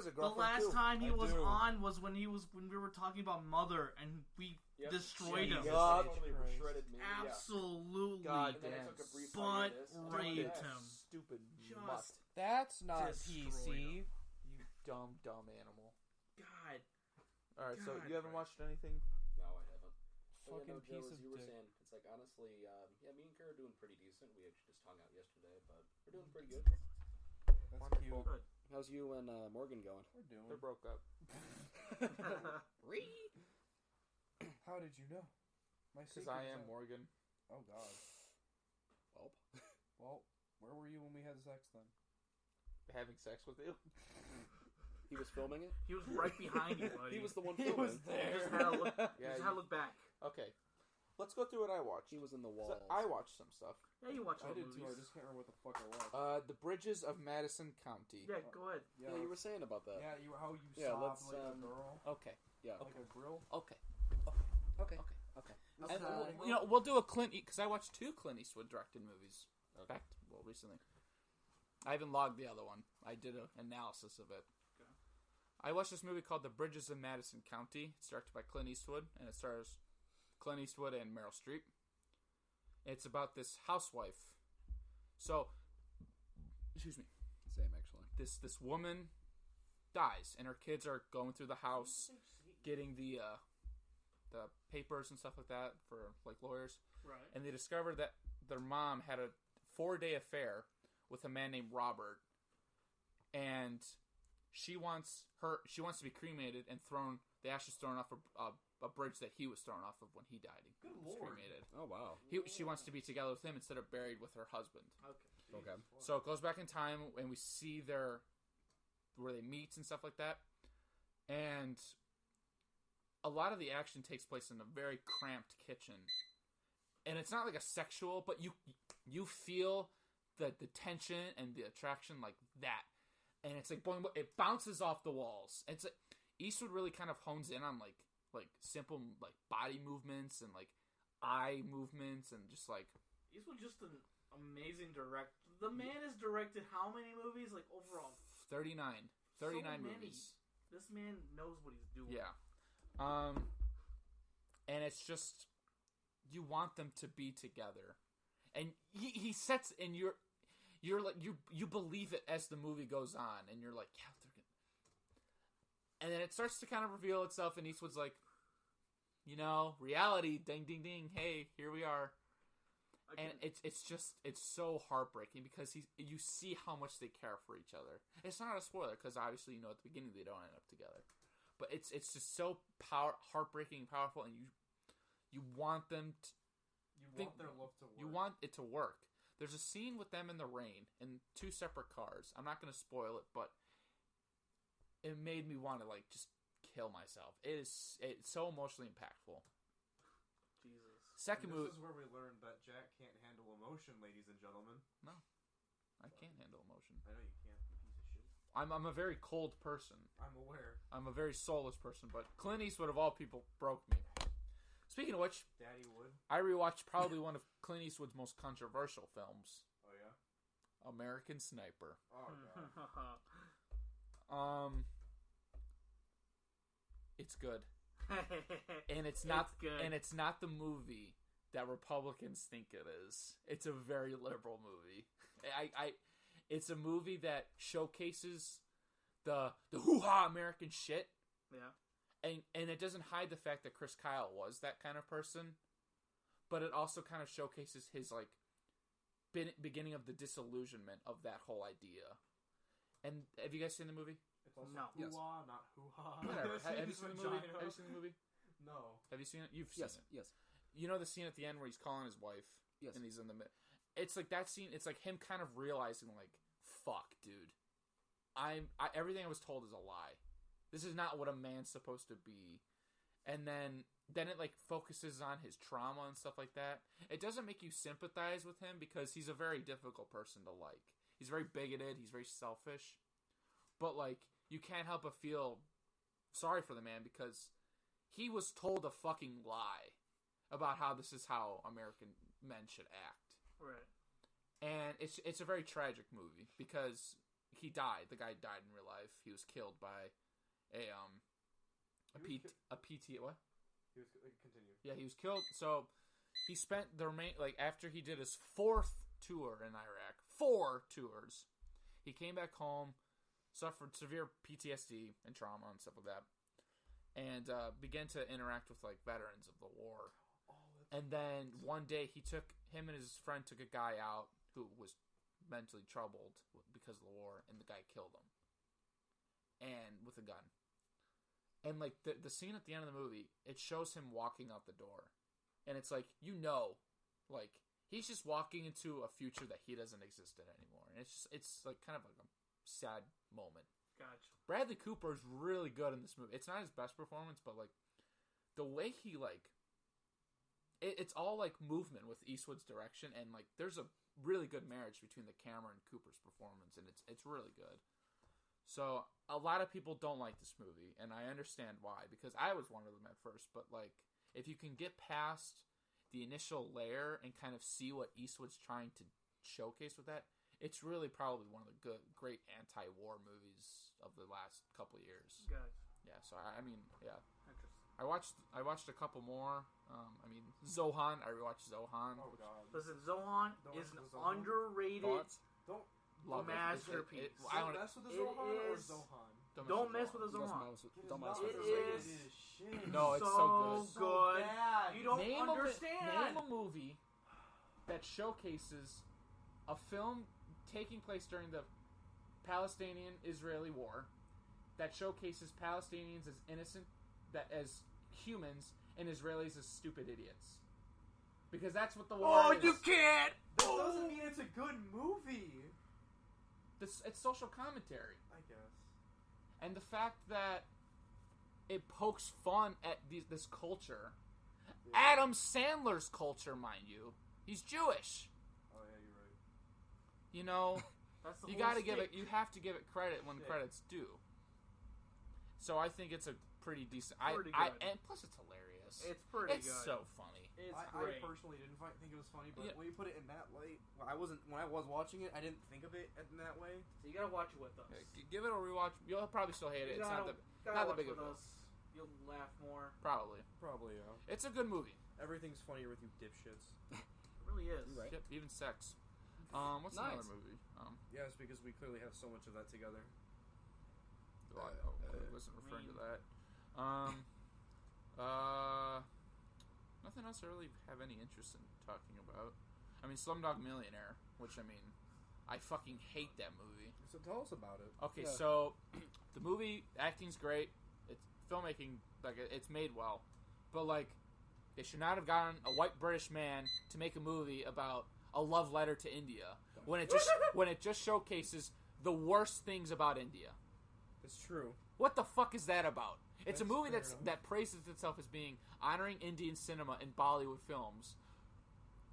is a The girlfriend last too. time he I was do. on was when we were talking about Mother and we Yep. destroyed him. Jesus, God. totally Christ. shredded me. Yeah. Absolutely. God And then I damn. took a brief But hiatus. raped Yeah. him. Stupid Just mutt. That's not Destroyed PC. You dumb animal. God. All right, so God, you haven't Christ. watched anything? No, I haven't. But Fucking yeah, no, Joe, piece as of you were dick. saying, it's like honestly, yeah, me and Kara are doing pretty decent. We actually just hung out yesterday, but we're doing pretty good. That's Wonderful. cute. Good. How's you and Morgan going? We're doing. They're broke up. How did you know? My Because secret I is am out. Morgan. Oh God. Well, Well, where were you when we had sex then? Having sex with you? he was filming it. He was right behind you, buddy. He was the one He filming. was there. Just had to look. Yeah, just had to look back. Okay. Let's go through what I watched. He was in the 'Cause walls. I watched some stuff. Yeah, you watch I all did movies. too. I just can't remember what the fuck I watched. The Bridges of Madison County. Yeah, go ahead. Yeah, you were saying about that. Yeah, how you Yeah, sobbed let's, like a girl, Okay. Yeah. like a grill. Okay. Okay. Okay. Okay. And, Okay. you know, we'll do a Clint because I watched 2 Clint Eastwood directed movies. Okay. Recently. I haven't logged the other one. I did an analysis of it. Okay. I watched this movie called The Bridges of Madison County. It's directed by Clint Eastwood, and it stars Clint Eastwood and Meryl Streep. It's about this housewife. So, excuse me. Same actually. This woman dies, and her kids are going through the house, getting the papers and stuff like that for like lawyers, Right. and they discover that their mom had a 4-day affair with a man named Robert, and she wants to be cremated and thrown, the ashes thrown off a bridge that he was thrown off of when he died. He Good was lord. cremated. Oh wow. She wants to be together with him instead of buried with her husband. Okay. Okay. So it goes back in time, and we see where they meet and stuff like that. And a lot of the action takes place in a very cramped kitchen. And it's not like a sexual, but you feel the tension and the attraction like that. And it's like it bounces off the walls. It's like Eastwood really kind of hones in on like simple like body movements and like eye movements and just like Eastwood just an amazing director. The man has directed how many movies? Like overall, 39 So many. movies. this man knows what he's doing. Yeah. And it's just you want them to be together. And he sets and you're like you believe it as the movie goes on and you're like, yeah, they're good. And then it starts to kind of reveal itself and Eastwood's like, you know, reality, ding ding ding, hey, here we are. And it's so heartbreaking because you see how much they care for each other. It's not a spoiler because obviously you know at the beginning they don't end up together, but it's just so heartbreaking, and powerful, and you want them. You want their love to work. You want it to work. There's a scene with them in the rain in 2 separate cars. I'm not going to spoil it, but it made me want to like just kill myself. It's so emotionally impactful. Jesus. Second movie. This is where we learned that Jack can't handle emotion, ladies and gentlemen. No. I can't handle emotion. I know you can't, you piece of shit. I'm a very cold person. I'm aware. I'm a very soulless person, but Clint Eastwood, of all people, broke me. Speaking of which, Daddy Wood. I rewatched probably one of Clint Eastwood's most controversial films, Oh yeah. American Sniper. Oh god. It's good, and it's not good. and it's not the movie that Republicans think it is. It's a very liberal movie. It's a movie that showcases the hoo-ha American shit. Yeah. And it doesn't hide the fact that Chris Kyle was that kind of person, but it also kind of showcases his like beginning of the disillusionment of that whole idea. And have you guys seen the movie? It's also No. hoo-ha, not hoo-ha. Whatever. Have you His seen the movie? vagina. Have you seen the movie? No. Have you seen it? You've seen Yes, it. yes, You know the scene at the end where he's calling his wife? yes. And he's in the mid. It's like that scene. It's like him kind of realizing, like, fuck, dude. Everything I was told is a lie. This is not what a man's supposed to be. And then it like focuses on his trauma and stuff like that. It doesn't make you sympathize with him because he's a very difficult person to like. He's very bigoted. He's very selfish. But like, you can't help but feel sorry for the man because he was told a fucking lie about how this is how American men should act. Right. And it's a very tragic movie because he died. The guy died in real life. He was killed by a PT. What? He was continue. Yeah, he was killed. So he spent the after he did his 4th tour in Iraq, 4 tours. He came back home, suffered severe PTSD and trauma and stuff like that, and began to interact with like veterans of the war. And then one day him and his friend took a guy out who was mentally troubled because of the war, and the guy killed him. And with a gun. And like the scene at the end of the movie, it shows him walking out the door. And it's like, like he's just walking into a future that he doesn't exist in anymore. And it's like kind of like a sad moment. Gotcha. Bradley Cooper is really good in this movie. It's not his best performance, but like the way he like it's all like movement with Eastwood's direction, and like there's a really good marriage between the camera and Cooper's performance, and it's really good. So a lot of people don't like this movie, and I understand why, because I was one of them at first. But like, if you can get past the initial layer and kind of see what Eastwood's trying to showcase with that, it's really probably one of the great anti-war movies of the last couple of years. Gotcha. Yeah. So I mean, yeah. Interesting. I watched a couple more. Zohan. I rewatched Zohan. Oh god. Listen, Zohan Don't is listen an to Zohan. underrated Thoughts? Don't Love it. masterpiece. I don't mess with the It Zohan or is- Zohan. Don't mess with the Don't Zohan. mouse with- It is don't not mouse with It the is- Zohan. No, it's so So good. bad. You don't Name understand. a movie that showcases a film taking place during the Palestinian-Israeli war that showcases Palestinians as innocent, as humans, and Israelis as stupid idiots. Because that's what the war is. You can't. That doesn't mean it's a good movie. It's social commentary. I guess. And the fact that it pokes fun at this culture. Yeah. Adam Sandler's culture, mind you. He's Jewish. Oh yeah, you're right. You know, That's the you whole gotta give it. stick. You have to give it credit when Shit. credit's due. So I think it's a pretty decent. Pretty I good. and plus it's hilarious. It's pretty It's good. so funny. It's I great. personally didn't think it was funny, but Yeah. when you put it in that light, when I was watching it, I didn't think of it in that way. So you gotta watch it with us. Yeah, give it a rewatch. You'll probably still hate it. You It's gotta, not gotta not the watch big with of a- us. You'll laugh more. probably. Probably, yeah. It's a good movie. Everything's funnier with you dipshits. It really is. You're right. Yep, even sex. What's Nice. another movie? Yes, because we clearly have so much of that together. I wasn't referring to that. Nothing else I really have any interest in talking about. I mean, Slumdog Millionaire, which I fucking hate that movie. So tell us about it. Okay, Yeah. so the movie acting's great. It's filmmaking, like it's made well, but like they should not have gotten a white British man to make a movie about a love letter to India when it just showcases the worst things about India. It's true. What the fuck is that about? It's a That's movie fair enough. that praises itself as being honoring Indian cinema and Bollywood films,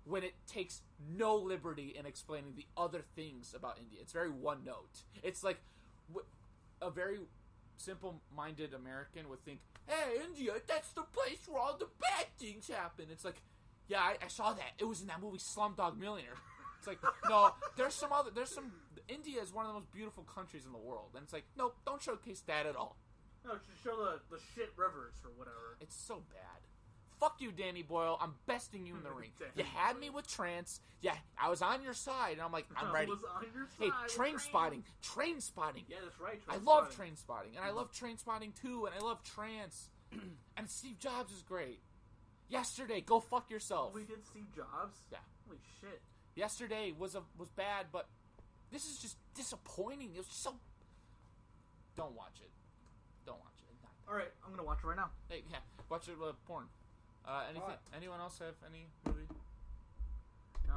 when it takes no liberty in explaining the other things about India. It's very one note. It's like a very simple-minded American would think, hey, India, that's the place where all the bad things happen. It's like, yeah, I saw that. It was in that movie Slumdog Millionaire. It's like, no, India is one of the most beautiful countries in the world. And it's like, no, don't showcase that at all. No, just show the shit rivers or whatever. It's so bad. Fuck you, Danny Boyle. I'm besting you in the ring. You had me with Trance. Yeah, I was on your side. And I'm like, I'm ready. I was on your Hey, side. train spotting. Train spotting. Yeah, that's right. I love train spotting. And I love train spotting too. And I love Trance. And Steve Jobs is great. Yesterday, go fuck yourself. We did Steve Jobs? Yeah. Holy shit. Yesterday was bad, but this is just disappointing. It was so... Don't watch it. Don't watch it. Alright, I'm gonna watch it right now. Hey, yeah, watch it with porn. Anything? Anyone else have any movie? No,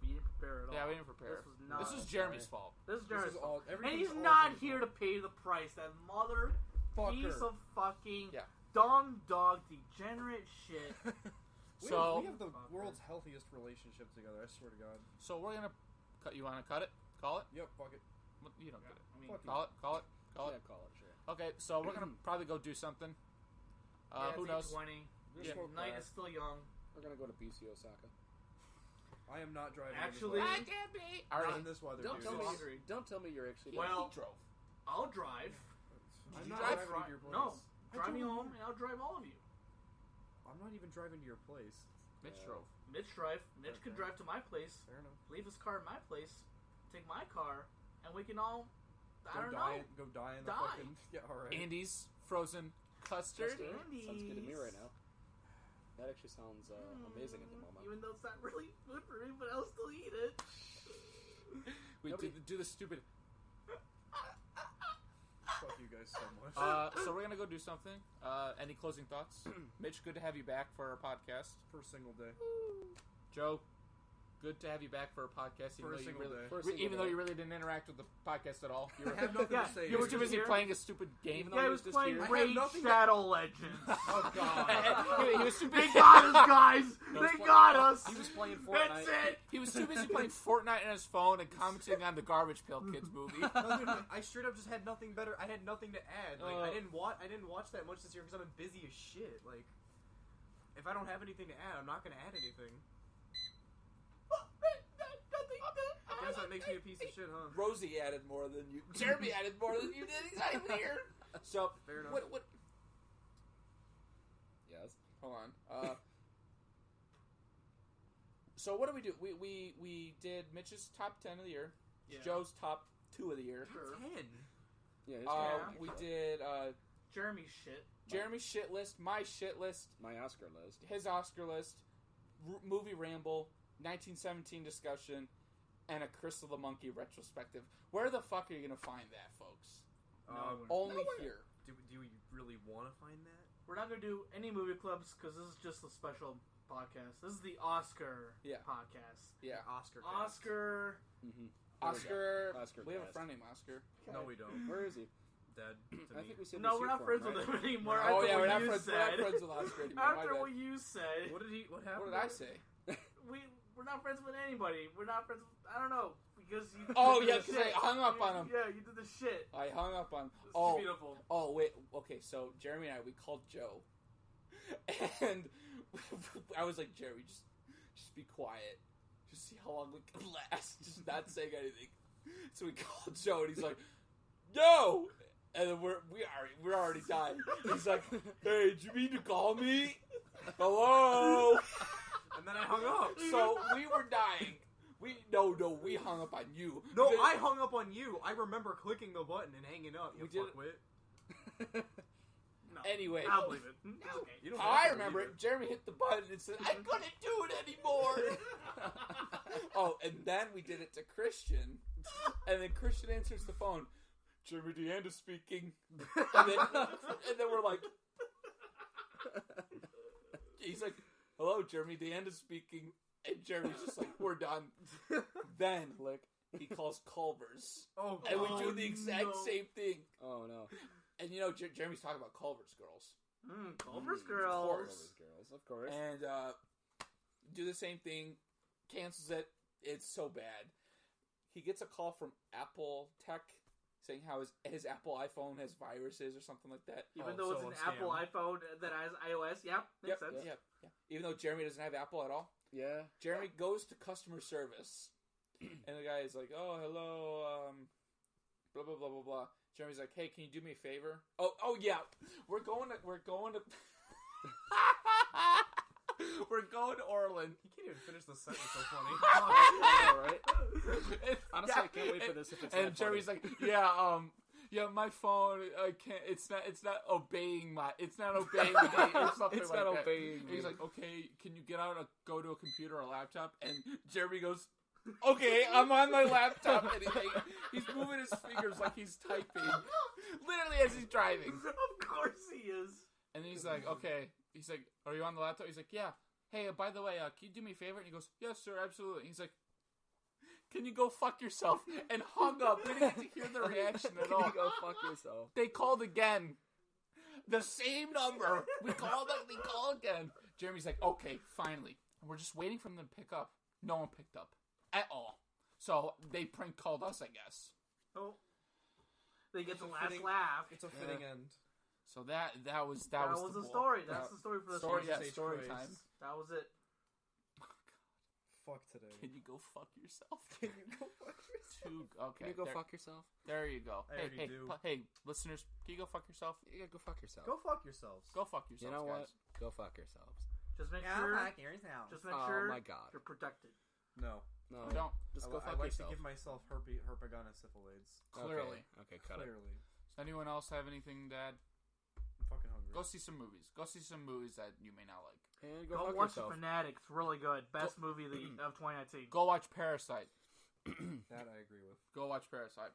we didn't prepare at all. Yeah, we didn't prepare. This is Jeremy's fault. This is Jeremy's fault. And everything's he's all not his here to fault. pay the price. That mother piece of fucking Yeah. dong dog degenerate shit. We So, have the world's healthiest relationship together. I swear to God. so we're gonna cut. You want to cut it? Call it? Yep, fuck it. You don't get it. I mean, Fuck Call it. Call it. Call Yeah, it. call it, sure. Okay, so we're gonna probably go do something. yeah, Who it's knows? 8:20. Just The smoke night crack. is still young. We're gonna go to BC Osaka. I am not driving. Actually- in I this weather. can't be. Not Alright. in this weather, Don't dude. tell me. hungry. Don't tell me you're actually. Well- He drove. I'll drive. I'm you not drive? driving to your place. No. I Drive me drove- home and I'll drive all of you. I'm not even driving to your place. Mitch Yeah. drove. Mitch drive. Mitch could Okay. drive to my place, Fair enough. leave his car at my place, take my car, and we can all, I don't know. Go die in the Die. fucking... Yeah, alright. Andy's frozen custard. Sounds Andy's. good to me right now. That actually sounds amazing at the moment. Even though it's not really good for me, but I'll still eat it. We Nobody- do the stupid. Fuck you guys so much. So we're gonna go do something. Any closing thoughts? Mitch, good to have you back for our podcast. For a single day. Joe, good to have you back for our podcast. For a single day. Even though you really didn't interact with the podcast at all. You I were, have nothing Yeah, to say. you were just too busy here. playing a stupid game. Even though Yeah, he he was was just playing here. I have Raid nothing to- Shadow Legends. Oh, God. he was too They busy. got us, guys! No, They got us! He was playing That's Fortnite. it! He was too busy playing Fortnite on his phone and commenting on the Garbage Pail Kids movie. No, dude, I straight up just had nothing better. I had nothing to add. Like I didn't watch that much this year because I've been busy as shit. Like, if I don't have anything to add, I'm not gonna add anything. I guess that makes me a piece of shit, huh? Rosie added more than you. Jeremy added more than you did. He's not even here. So Fair enough. what? Yes. Hold on. So what do we do? We did Mitch's top 10 of the year. Yeah. Joe's top 2 of the year. Sure. 10. Yeah. It's Yeah. We did Jeremy's shit. Jeremy's shit list, my shit list, my Oscar list. his Oscar list, movie ramble, 1917 discussion, and a Crystal the Monkey retrospective. Where the fuck are you gonna find that, folks? Only here. Do we really want to find that? We're not going to do any movie clubs because this is just a special podcast. This is the Oscar podcast. Yeah. Oscar. Oscar. Mm-hmm. Oscar. Oscar We have a cast. friend named Oscar. No, we don't. Where is he? Dead. To I me. think we said No, we we're shoot not for friends him, with right? him anymore. No. After Oh yeah, what we're not you friends. said. We're not friends with Oscar anymore. My After bad. what you said, What happened? What did I say? we're not friends with anybody. We're not friends. I don't know because you. Oh, you yeah, did the 'cause I shit. hung up on him. Yeah, you did the shit. I hung up on. It's Oh, beautiful. oh wait. Okay, so Jeremy and we called Joe, and I was like, Jeremy, just be quiet. Just see how long we can last. Just not saying anything. So we called Joe, and he's like, "Yo!" And then we're already dying. He's like, "Hey, did you mean to call me? Hello?" And then I hung up. So we were dying. We hung up on you. No, Then- I hung up on you. I remember clicking the button and hanging up. You We did it- fuckwit. No. Anyway, I'll believe it. It's okay. You don't how have I to remember believe it, Jeremy hit the button and said, "I couldn't do it anymore." Oh, and then we did it to Christian, and then Christian answers the phone. Jeremy DeAnda speaking, and then we're like, he's like, "Hello, Jeremy DeAnda speaking," and Jeremy's just like, "We're done." Then he calls Culver's, Oh, and we God. do the exact same thing. Oh no. And Jeremy's talking about Culver's girls. Culver's Of girls. course. Girls, of course. And do the same thing. cancels it. It's so bad. He gets a call from Apple Tech saying how his Apple iPhone has viruses or something like that. Even though it's an Apple iPhone that has iOS, makes sense. Yeah. Even though Jeremy doesn't have Apple at all. Yeah. Jeremy goes to customer service, and the guy is like, "Oh, hello, blah blah blah blah blah." Jeremy's like, "Hey, can you do me a favor?" Oh yeah, we're going to we're going to Orland. You can't even finish the sentence. So funny. Alright. Honestly, I can't wait for this if it's And that Jeremy's funny. like, yeah, my phone, I can't. It's not obeying me or something. It's like not that. obeying And me. he's like, okay, can you get out and go to a computer or a laptop? And Jeremy goes, okay, I'm on my laptop, and he's moving his fingers like he's typing, literally as he's driving. Of course he is. And he's like, okay. He's like, are you on the laptop? He's like, yeah. Hey, by the way, can you do me a favor? And he goes, yes, sir, absolutely. And he's like, can you go fuck yourself? And hung up. We didn't get to hear the reaction at all. Can you go fuck yourself? They called again. The same number. They call again. Jeremy's like, okay, finally. And we're just waiting for them to pick up. No one picked up. At all. So they prank called us, I guess. Oh. They get It's the a last fitting- laugh. It's a fitting end. So that was That was the story. That's the story for the story. season. Yeah, story time. That was it. Fuck today. Can you go fuck yourself? Can you go fuck yourself? Okay. Can you go there, fuck yourself? There you go. I already do. Hey, listeners, can you go fuck yourself? Yeah, go fuck yourself. Go fuck yourselves. Go fuck yourselves, You know what? guys. Go fuck yourselves. Just make Go sure. fuck yourselves. Just make Oh sure my God. you're protected. No. No, Don't. Just I, go I fuck like yourself. to give myself herpagona syphilides. Clearly. Okay, cut it. Clearly. Does anyone else have anything to add? I'm fucking hungry. Go see some movies. Go see some movies that you may not like. And Go fuck watch yourself. Fanatic. It's really good. Best movie of 2019. Go watch Parasite. That I agree with. Go watch Parasite.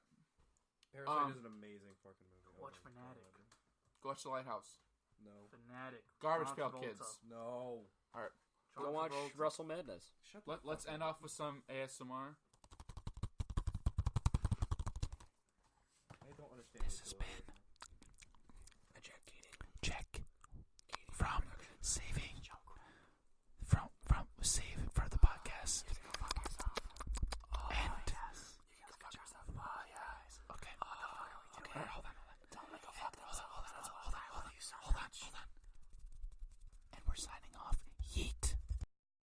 Parasite is an amazing fucking movie. Watch Oh my Fanatic. God. Go watch The Lighthouse. No. Fanatic. Garbage John Pail Travolta. Kids. No. John Go watch Travolta. Russell Madness. Shut the Let's fuck end up. off with some ASMR. I don't understand. This has been